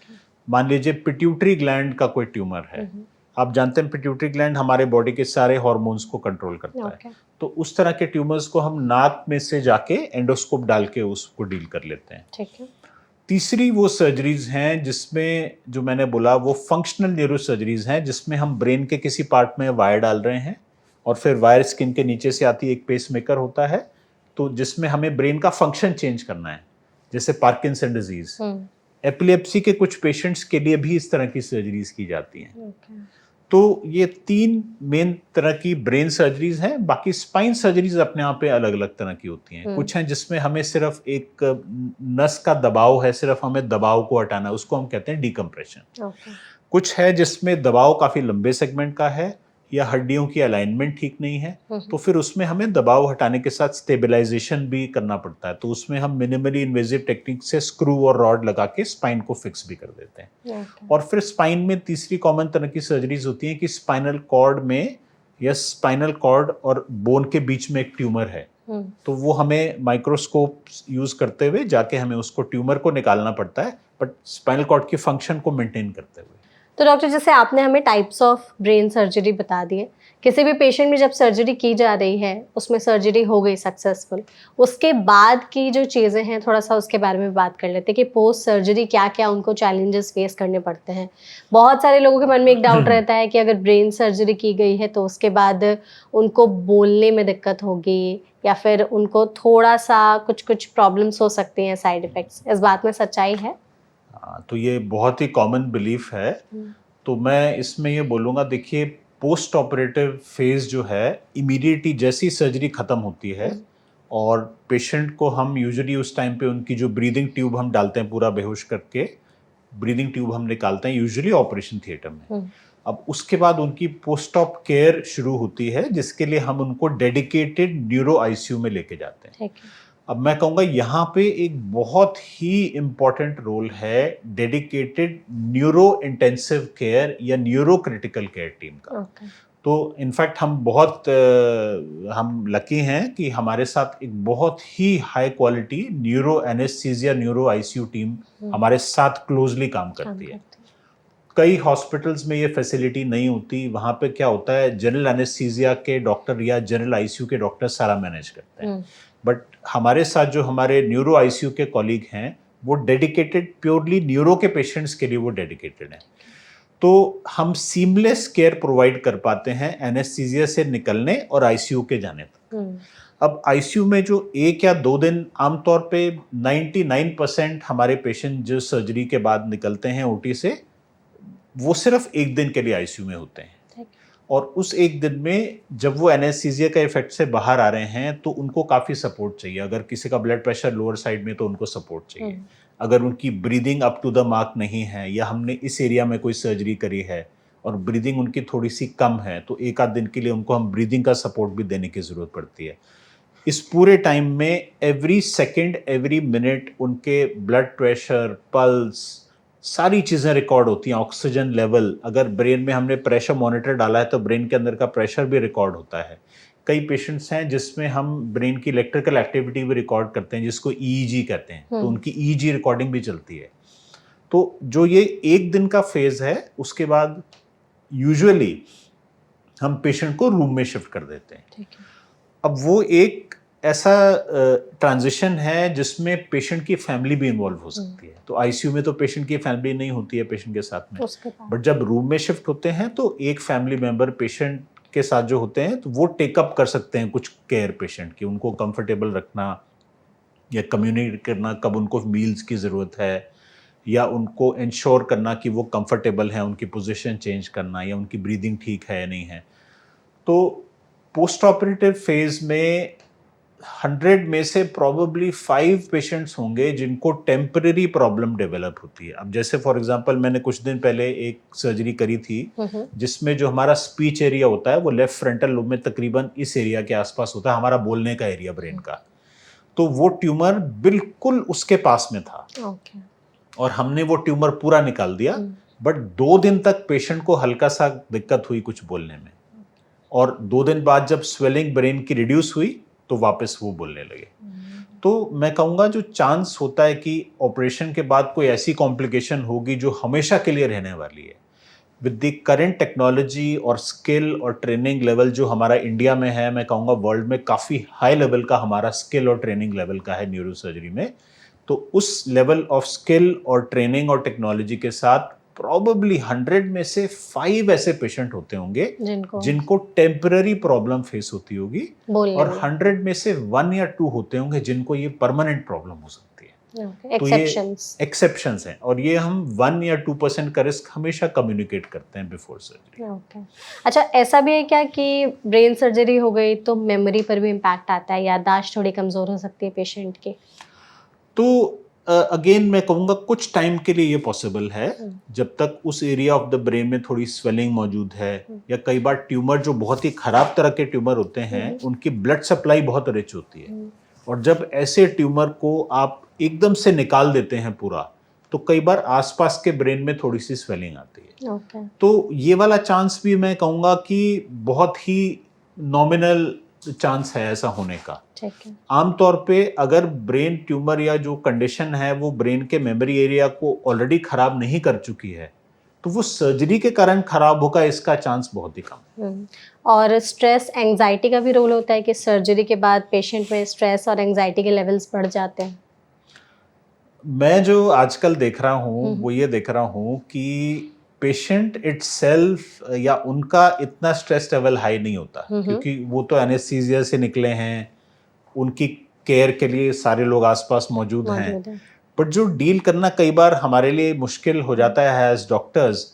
मान लीजिए पिट्यूटरी ग्लैंड का कोई ट्यूमर है, आप जानते हैं पिट्यूटरी ग्लैंड हमारे बॉडी के सारे हार्मोन्स को कंट्रोल करता है। तो उस तरह के ट्यूमर्स को हम नाक में से जाके एंडोस्कोप डाल के उसको डील कर लेते हैं। ठीक है। तीसरी वो सर्जरीज हैं जिसमें जो मैंने बोला वो फंक्शनल न्यूरो सर्जरीज हैं, जिसमें हम ब्रेन के किसी पार्ट में वायर डाल रहे हैं और फिर वायर स्किन के नीचे से आती है, एक पेसमेकर होता है, तो जिसमें हमें ब्रेन का फंक्शन चेंज करना है, जैसे पार्किंसन डिजीज, एपिलेप्सी के कुछ पेशेंट्स के लिए भी इस तरह की सर्जरीज की जाती हैं। तो ये 3 मेन तरह की ब्रेन सर्जरीज हैं। बाकी स्पाइन सर्जरीज अपने आप पे अलग अलग तरह की होती हैं। कुछ हैं जिसमें हमें सिर्फ एक नस का दबाव है, सिर्फ हमें दबाव को हटाना है, उसको हम कहते हैं डीकम्प्रेशन। कुछ है जिसमें दबाव काफी लंबे सेगमेंट का है या हड्डियों की अलाइनमेंट ठीक नहीं है, तो फिर उसमें हमें दबाव हटाने के साथ स्टेबलाइजेशन भी करना पड़ता है। तो उसमें हम मिनिमली इन्वेजिव टेक्निक से स्क्रू और रॉड लगा के स्पाइन को फिक्स भी कर देते हैं। और फिर स्पाइन में तीसरी कॉमन तरह की सर्जरीज होती हैं कि स्पाइनल कॉर्ड में या स्पाइनल कॉर्ड और बोन के बीच में एक ट्यूमर है, तो वो हमें माइक्रोस्कोप यूज करते हुए जाके हमें उसको ट्यूमर को निकालना पड़ता है, बट स्पाइनल कॉर्ड की फंक्शन को मेंटेन करते हुए। तो डॉक्टर जैसे आपने हमें टाइप्स ऑफ ब्रेन सर्जरी बता दिए, किसी भी पेशेंट में जब सर्जरी की जा रही है उसमें सर्जरी हो गई सक्सेसफुल, उसके बाद की जो चीज़ें हैं थोड़ा सा उसके बारे में बात कर लेते हैं कि पोस्ट सर्जरी क्या क्या उनको चैलेंजेस फेस करने पड़ते हैं। बहुत सारे लोगों के मन में एक डाउट रहता है कि अगर ब्रेन सर्जरी की गई है तो उसके बाद उनको बोलने में दिक्कत होगी या फिर उनको थोड़ा सा कुछ प्रॉब्लम्स हो सकती हैं, साइड इफ़ेक्ट्स। इस बात में सच्चाई है? तो ये बहुत ही कॉमन बिलीफ है। तो मैं इसमें ये बोलूँगा, देखिए पोस्ट ऑपरेटिव फेज जो है इमीडिएटली जैसी सर्जरी ख़त्म होती है और पेशेंट को हम यूजुअली उस टाइम पे उनकी जो ब्रीदिंग ट्यूब हम डालते हैं, पूरा बेहोश करके ब्रीदिंग ट्यूब हम निकालते हैं यूजुअली ऑपरेशन थिएटर में। अब उसके बाद उनकी पोस्ट ऑप केयर शुरू होती है, जिसके लिए हम उनको डेडिकेटेड न्यूरो आईसीयू में लेके जाते हैं। अब मैं कहूँगा यहाँ पे एक बहुत ही इम्पॉर्टेंट रोल है डेडिकेटेड न्यूरो इंटेंसिव केयर या न्यूरो क्रिटिकल केयर टीम का। तो इनफैक्ट हम बहुत हम लकी हैं कि हमारे साथ एक बहुत ही high quality neuro anaesthesia neuro ICU team हमारे साथ क्लोजली काम करती है। कई हॉस्पिटल्स में ये फैसिलिटी नहीं होती, वहाँ पे क्या होता है जनरल एनेस्थीसिया के डॉक्टर या जनरल आईसीयू के डॉक्टर सारा मैनेज करते हैं, बट हमारे साथ जो हमारे न्यूरो आईसीयू के कॉलीग हैं वो डेडिकेटेड प्योरली न्यूरो के पेशेंट्स के लिए वो डेडिकेटेड हैं। तो हम सीमलेस केयर प्रोवाइड कर पाते हैं एनेस्थीसिया से निकलने और आईसीयू के जाने तक। अब आईसीयू में जो 1 या 2 दिन, आमतौर पे 99% हमारे पेशेंट जो सर्जरी के बाद निकलते हैं ओटी से, वो सिर्फ 1 दिन के लिए आईसीयू में होते हैं। और उस 1 दिन में जब वो एनेस्थीसिया का इफेक्ट से बाहर आ रहे हैं तो उनको काफ़ी सपोर्ट चाहिए। अगर किसी का ब्लड प्रेशर लोअर साइड में तो उनको सपोर्ट चाहिए। अगर उनकी breathing up to the mark नहीं है या हमने इस एरिया में कोई सर्जरी करी है और ब्रीदिंग उनकी थोड़ी सी कम है तो 1 आध दिन के लिए उनको हम ब्रीदिंग का सपोर्ट भी देने की ज़रूरत पड़ती है। इस पूरे टाइम में एवरी सेकेंड एवरी मिनट उनके ब्लड प्रेशर, पल्स, सारी चीज़ें रिकॉर्ड होती हैं। ऑक्सीजन लेवल, अगर ब्रेन में हमने प्रेशर मॉनिटर डाला है तो ब्रेन के अंदर का प्रेशर भी रिकॉर्ड होता है। कई पेशेंट्स हैं जिसमें हम ब्रेन की इलेक्ट्रिकल एक्टिविटी भी रिकॉर्ड करते हैं, जिसको ईईजी कहते हैं, तो उनकी ईईजी रिकॉर्डिंग भी चलती है। तो जो ये 1 दिन का फेज है, उसके बाद यूजुअली हम पेशेंट को रूम में शिफ्ट कर देते हैं। अब वो एक ऐसा ट्रांजिशन है जिसमें पेशेंट की फैमिली भी इन्वॉल्व हो सकती है। तो आईसीयू में तो पेशेंट की फैमिली नहीं होती है पेशेंट के साथ में, बट जब रूम में शिफ्ट होते हैं तो एक फैमिली मेंबर पेशेंट के साथ जो होते हैं तो वो टेकअप कर सकते हैं कुछ केयर पेशेंट की, उनको कंफर्टेबल रखना या कम्युनिकेट करना कब उनको मील्स की ज़रूरत है, या उनको इंश्योर करना कि वो कंफर्टेबल हैं, उनकी पोजीशन चेंज करना, या उनकी ब्रीदिंग ठीक है या नहीं है। तो पोस्ट ऑपरेटिव फेज में 100 में से प्रॉबेबली 5 पेशेंट्स होंगे जिनको टेम्पररी प्रॉब्लम डेवलप होती है। अब जैसे फॉर एग्जांपल मैंने कुछ दिन पहले एक सर्जरी करी थी जिसमें जो हमारा स्पीच एरिया होता है वो लेफ्ट फ्रंटल लोब में तकरीबन इस एरिया के आसपास होता है, हमारा बोलने का एरिया ब्रेन का। तो वो ट्यूमर बिल्कुल उसके पास में था और हमने वो ट्यूमर पूरा निकाल दिया, बट 2 दिन तक पेशेंट को हल्का सा दिक्कत हुई कुछ बोलने में, और 2 दिन बाद जब स्वेलिंग ब्रेन की रिड्यूस हुई तो वापस वो बोलने लगे। तो मैं कहूँगा जो चांस होता है कि ऑपरेशन के बाद कोई ऐसी कॉम्प्लिकेशन होगी जो हमेशा के लिए रहने वाली है, विद द करेंट टेक्नोलॉजी और स्किल और ट्रेनिंग लेवल जो हमारा इंडिया में है, मैं कहूँगा वर्ल्ड में काफ़ी हाई लेवल का हमारा स्किल और ट्रेनिंग लेवल का है न्यूरो सर्जरी में। तो उस लेवल ऑफ स्किल और ट्रेनिंग और टेक्नोलॉजी के साथ प्रॉबेबली 100 में से 5 ऐसे पेशेंट होते होंगे जिनको टेम्पररी प्रॉब्लम फेस होती होगी, और 100 में से 1 या 2 होते होंगे जिनको ये परमानेंट प्रॉब्लम हो सकती है। तो ये एक्सेप्शंस हैं, और ये हम 1 या 2% का रिस्क हमेशा कम्युनिकेट करते हैं बिफोर सर्जरी। अच्छा, ऐसा भी है क्या कि ब्रेन सर्जरी हो गई तो मेमोरी पर भी इम्पैक्ट आता है, याददाश्त थोड़ी कमजोर हो सकती है पेशेंट की? तो अगेन मैं कहूँगा कुछ टाइम के लिए ये पॉसिबल है, जब तक उस एरिया ऑफ द ब्रेन में थोड़ी स्वेलिंग मौजूद है, या कई बार ट्यूमर जो बहुत ही खराब तरह के ट्यूमर होते हैं उनकी ब्लड सप्लाई बहुत रिच होती है, और जब ऐसे ट्यूमर को आप एकदम से निकाल देते हैं पूरा, तो कई बार आसपास के ब्रेन में थोड़ी सी स्वेलिंग आती है। तो ये वाला चांस भी मैं कहूँगा कि बहुत ही नॉमिनल चांस है ऐसा होने का। आमतौर पे अगर ब्रेन ट्यूमर या जो कंडीशन है वो ब्रेन के मेमोरी एरिया को ऑलरेडी खराब नहीं कर चुकी है तो वो सर्जरी के कारण खराब होगा, इसका चांस बहुत ही कम है। और स्ट्रेस एंजाइटी का भी रोल होता है कि सर्जरी के बाद पेशेंट में स्ट्रेस और एंजाइटी के लेवल्स बढ़ जाते हैं? मैं जो आजकल देख रहा हूँ वो ये देख रहा हूँ कि पेशेंट इटसेल्फ या उनका इतना स्ट्रेस लेवल हाई नहीं होता, क्योंकि वो तो एनेस्थीसिया से निकले हैं, उनकी केयर के लिए सारे लोग आसपास मौजूद हैं। बट जो डील करना कई बार हमारे लिए मुश्किल हो जाता है एज डॉक्टर्स,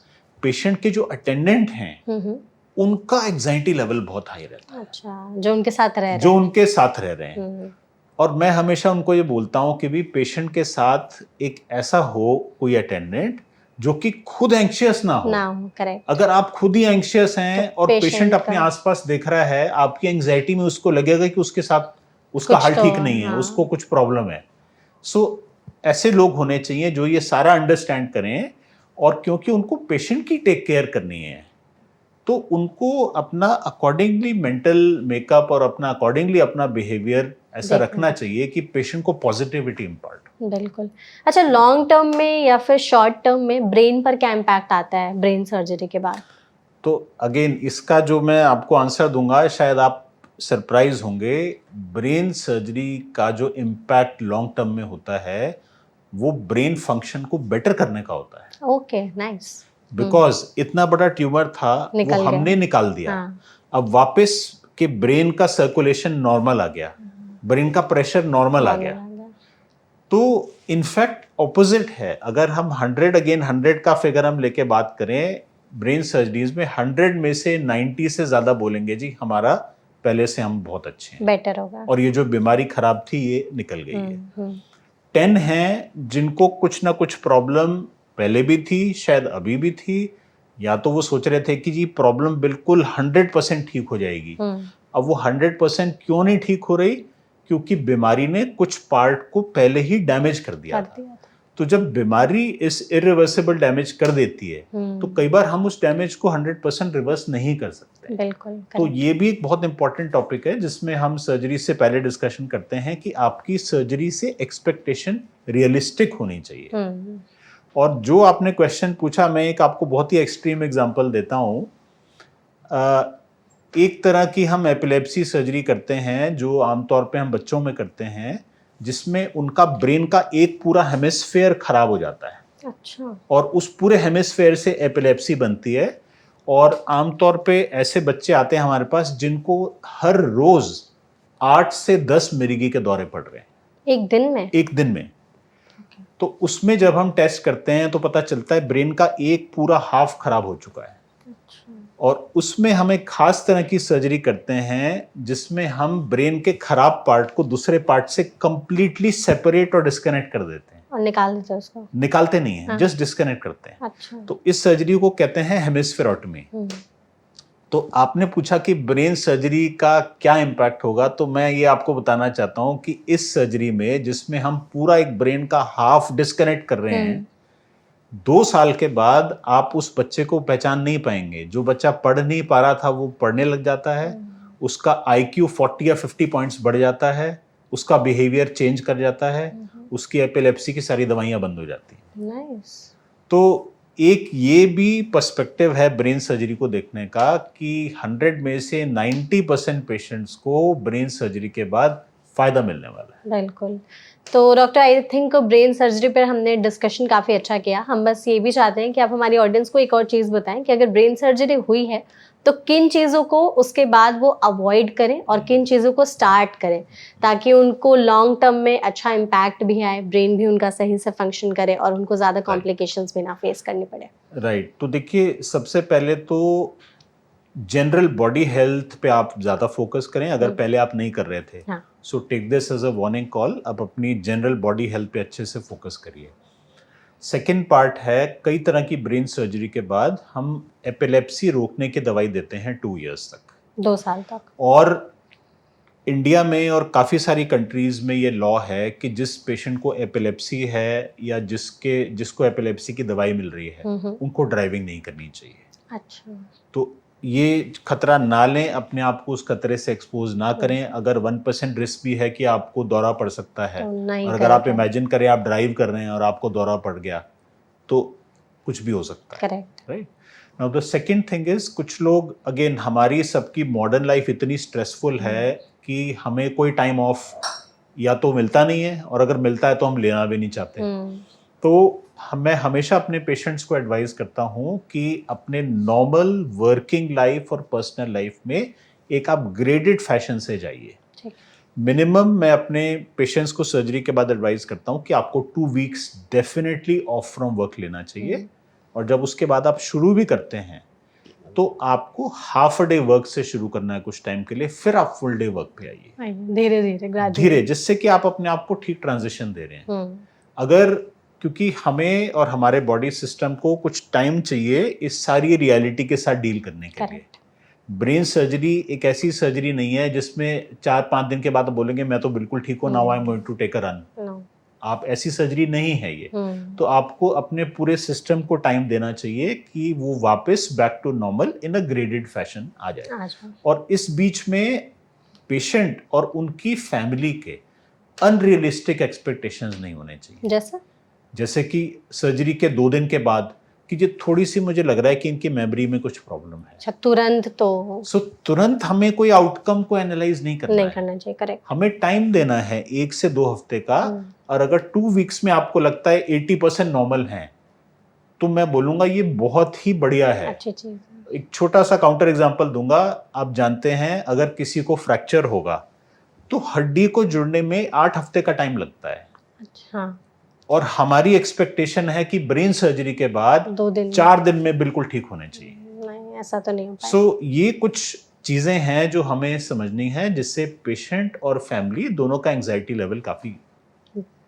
पेशेंट के जो अटेंडेंट हैं उनका एंजाइटी लेवल बहुत हाई रहता है। अच्छा, जो उनके साथ रह रहे हैं। और मैं हमेशा उनको ये बोलता हूँ कि भी पेशेंट के साथ एक ऐसा हो कोई अटेंडेंट जो कि खुद एंग्शियस ना हो। करेक्ट। अगर आप खुद ही एंग्शियस हैं तो और पेशेंट अपने आसपास देख रहा है, आपकी एंग्जाइटी में उसको लगेगा कि उसके साथ उसका हाल ठीक नहीं है, उसको कुछ प्रॉब्लम है। सो ऐसे लोग होने चाहिए जो ये सारा अंडरस्टैंड करें, और क्योंकि उनको पेशेंट की टेक केयर करनी है तो उनको अपना अकॉर्डिंगली मेंटल मेकअप और अपना अकॉर्डिंगली अपना बिहेवियर ऐसा रखना चाहिए कि पेशेंट को पॉजिटिविटी इम्पार्ट। बिल्कुल। अच्छा, लॉन्ग टर्म में या फिर शॉर्ट टर्म में ब्रेन पर क्या इम्पैक्ट आता है ब्रेन सर्जरी के बाद? तो अगेन इसका जो मैं आपको आंसर दूंगा शायद आप सरप्राइज होंगे। ब्रेन सर्जरी का जो इम्पैक्ट लॉन्ग टर्म में होता है वो ब्रेन फंक्शन को बेटर करने का होता है। Okay, nice. बिकॉज इतना बड़ा ट्यूमर था वो हमने निकाल दिया। अब वापस के ब्रेन का सर्कुलेशन नॉर्मल आ गया, ब्रेन का प्रेशर नॉर्मल आ गया। तो इनफैक्ट ऑपोजिट है। अगर हम 100 का फिगर हम लेके बात करें ब्रेन सर्जरीज में, 100 में से 90 से ज्यादा बोलेंगे जी हमारा पहले से हम बहुत अच्छे हैं, बेटर होगा, और ये जो बीमारी खराब थी ये निकल गई है। 10 हैं जिनको कुछ ना कुछ प्रॉब्लम पहले भी थी, शायद अभी भी थी, या तो वो सोच रहे थे कि जी प्रॉब्लम बिल्कुल 100% ठीक हो जाएगी। अब वो 100% क्यों नहीं ठीक हो रही? क्योंकि बीमारी ने कुछ पार्ट को पहले ही डैमेज कर दिया था। तो जब बीमारी इस इरिवर्सिबल डैमेज कर देती है तो कई बार हम उस डैमेज को 100% रिवर्स नहीं कर सकते। बिल्कुल। तो ये भी एक बहुत इंपॉर्टेंट टॉपिक है जिसमें हम सर्जरी से पहले डिस्कशन करते हैं कि आपकी सर्जरी से एक्सपेक्टेशन रियलिस्टिक होनी चाहिए। और जो आपने क्वेश्चन पूछा, मैं एक आपको बहुत ही एक्सट्रीम एग्जांपल देता हूँ। एक तरह की हम एपिलेप्सी सर्जरी करते हैं जो आमतौर पे हम बच्चों में करते हैं, जिसमें उनका ब्रेन का एक पूरा हेमिस्फेयर खराब हो जाता है। अच्छा। और उस पूरे हेमिस्फेयर से एपिलेप्सी बनती है। और आमतौर पे ऐसे बच्चे आते हैं हमारे पास जिनको हर रोज 8 से 10 मिर्गी के दौरे पड़ रहे हैं एक दिन में। एक दिन में। तो उसमें जब हम टेस्ट करते हैं तो पता चलता है ब्रेन का एक पूरा हाफ खराब हो चुका है। और उसमें हम एक खास तरह की सर्जरी करते हैं जिसमें हम ब्रेन के खराब पार्ट को दूसरे पार्ट से कंप्लीटली सेपरेट और डिस्कनेक्ट कर देते हैं। और निकाल देते हैं उसको? निकालते नहीं है, जस्ट डिस्कनेक्ट करते हैं। अच्छा। तो इस सर्जरी को कहते हैं हेमिस्फेरेक्टमी। तो आपने पूछा कि ब्रेन सर्जरी का क्या इम्पैक्ट होगा, तो मैं ये आपको बताना चाहता हूं कि इस सर्जरी में जिसमें हम पूरा एक ब्रेन का हाफ डिस्कनेक्ट कर रहे हैं, 2 साल के बाद आप उस बच्चे को पहचान नहीं पाएंगे। जो बच्चा पढ़ नहीं पा रहा था वो पढ़ने लग जाता है, उसका IQ 40 या 50 पॉइंट्स बढ़ जाता है, उसका बिहेवियर चेंज कर जाता है, उसकी एपिलेप्सी की सारी दवाइयां बंद हो जाती हैं। नाइस। तो एक ये भी पर्सपेक्टिव है ब्रेन सर्जरी को देखने का कि 100 में से 90% पेशेंट्स को ब्रेन सर्जरी के बाद फायदा मिलने वाला है। बिल्कुल। तो doctor, I think brain surgery पर हमने डिस्कशन काफ़ी अच्छा किया। हम बस ये भी चाहते हैं कि आप हमारी ऑडियंस को एक और चीज़ बताएं कि अगर ब्रेन सर्जरी हुई है तो किन चीज़ों को उसके बाद वो अवॉइड करें और किन चीज़ों को स्टार्ट करें ताकि उनको लॉन्ग टर्म में अच्छा इम्पैक्ट भी आए, ब्रेन भी उनका सही से फंक्शन करे और उनको ज़्यादा कॉम्प्लिकेशंस भी ना फेस करनी पड़े। राइट। तो देखिए, सबसे पहले तो जनरल बॉडी हेल्थ पे आप ज़्यादा फोकस करें अगर पहले आप नहीं कर रहे थे। So take this as a warning call, आप अपनी जनरल बॉडी हेल्थ पे अच्छे से फोकस करिए। सेकेंड पार्ट है, कई तरह की ब्रेन सर्जरी के बाद हम एपिलेप्सी रोकने की दवाई देते हैं 2 इयर्स तक, 2 साल तक। और इंडिया में और काफ़ी सारी कंट्रीज़ में ये लॉ है कि जिस पेशेंट को एपिलेप्सी है या जिसको एपिलेप्सी की दवाई मिल रही है उनको ड्राइविंग नहीं करनी चाहिए। अच्छा। तो ये खतरा ना लें, अपने आप को उस खतरे से एक्सपोज ना करें। अगर 1% रिस्क भी है कि आपको दौरा पड़ सकता है, तो और अगर आप इमेजिन करें आप ड्राइव कर रहे हैं और आपको दौरा पड़ गया तो कुछ भी हो सकता है। Correct. Right. Now the second thing is, कुछ लोग, अगेन हमारी सबकी मॉडर्न लाइफ इतनी स्ट्रेसफुल है कि हमें कोई टाइम ऑफ या तो मिलता नहीं है, और अगर मिलता है तो हम लेना भी नहीं चाहते। तो मैं हमेशा अपने पेशेंट्स को एडवाइस करता हूं कि अपने नॉर्मल वर्किंग लाइफ और पर्सनल लाइफ में एक आप ग्रेडेड फैशन से जाइए। मिनिमम मैं अपने पेशेंट्स को सर्जरी के बाद एडवाइस करता हूं कि आपको 2 weeks definitely of from work लेना चाहिए। और जब उसके बाद आप शुरू भी करते हैं तो आपको हाफ अ डे वर्क से शुरू करना है कुछ टाइम के लिए, फिर आप फुल डे वर्क पे आइए, धीरे धीरे, जिससे कि आप अपने आप को ठीक ट्रांजिशन दे रहे हैं। अगर, क्योंकि हमें और हमारे बॉडी सिस्टम को कुछ टाइम चाहिए इस सारी रियलिटी के साथ डील करने के लिए। ब्रेन सर्जरी एक ऐसी सर्जरी नहीं है जिसमें 4-5 दिन के बाद बोलेंगे मैं तो बिल्कुल ठीक हूँ, now I am going to take a run. आप ऐसी सर्जरी नहीं है ये। तो आपको अपने पूरे सिस्टम को टाइम देना चाहिए कि वो वापस back to normal in a graded fashion आ जाए। और इस बीच में पेशेंट और उनकी फैमिली के अनरियलिस्टिक एक्सपेक्टेशंस नहीं होने चाहिए। जैसे कि सर्जरी के 2 दिन के बाद कि ये थोड़ी सी मुझे लग रहा है कि इनकी मेमोरी में कुछ प्रॉब्लम है। अच्छा, तुरंत तो तुरंत हमें कोई आउटकम को एनालाइज नहीं करना चाहिए। करेक्ट। हमें टाइम देना है 1 से 2 हफ्ते का। और अगर 2 वीक्स में आपको लगता है 80% नॉर्मल है तो मैं बोलूंगा ये बहुत ही बढ़िया है। अच्छी चीज। एक छोटा सा काउंटर एग्जांपल दूंगा। आप जानते हैं अगर किसी को फ्रैक्चर होगा तो हड्डी को जुड़ने में 8 हफ्ते का टाइम लगता है। अच्छा। और हमारी एक्सपेक्टेशन है कि ब्रेन सर्जरी के बाद 4 दिन में बिल्कुल ठीक होने चाहिए। नहीं, ऐसा तो नहीं हो पाएगा। ये कुछ चीजें हैं जो हमें समझनी है, जिससे पेशेंट और फैमिली दोनों का एंजाइटी लेवल काफी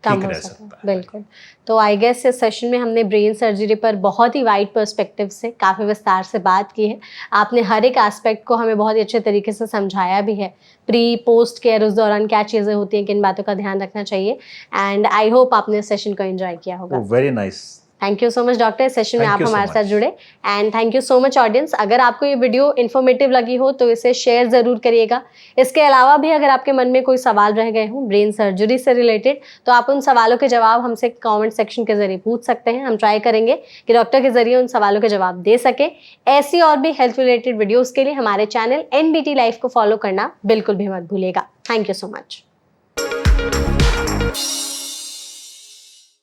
कम हो सकता है। बिल्कुल। तो आई गेस इस सेशन में हमने ब्रेन सर्जरी पर बहुत ही वाइड पर्सपेक्टिव से काफ़ी विस्तार से बात की है। आपने हर एक एस्पेक्ट को हमें बहुत ही अच्छे तरीके से समझाया भी है, प्री पोस्ट केयर उस दौरान क्या चीज़ें होती हैं, किन बातों का ध्यान रखना चाहिए। एंड आई होप आपने इस सेशन को एंजॉय किया होगा। Very nice. Thank you so much doctor, इस सेशन में आप हमारे साथ जुड़े। And thank you so much audience. अगर आपको ये वीडियो इन्फॉर्मेटिव लगी हो तो इसे शेयर ज़रूर करिएगा। इसके अलावा भी अगर आपके मन में कोई सवाल रह गए हों ब्रेन सर्जरी से रिलेटेड तो आप उन सवालों के जवाब हमसे कमेंट सेक्शन के जरिए पूछ सकते हैं। हम ट्राई करेंगे कि डॉक्टर के जरिए उन सवालों के जवाब दे सके। ऐसी और भी हेल्थ रिलेटेड वीडियोज़ के लिए हमारे चैनल NBT लाइफ को फॉलो करना बिल्कुल भी मत भूलिएगा। Thank you so much.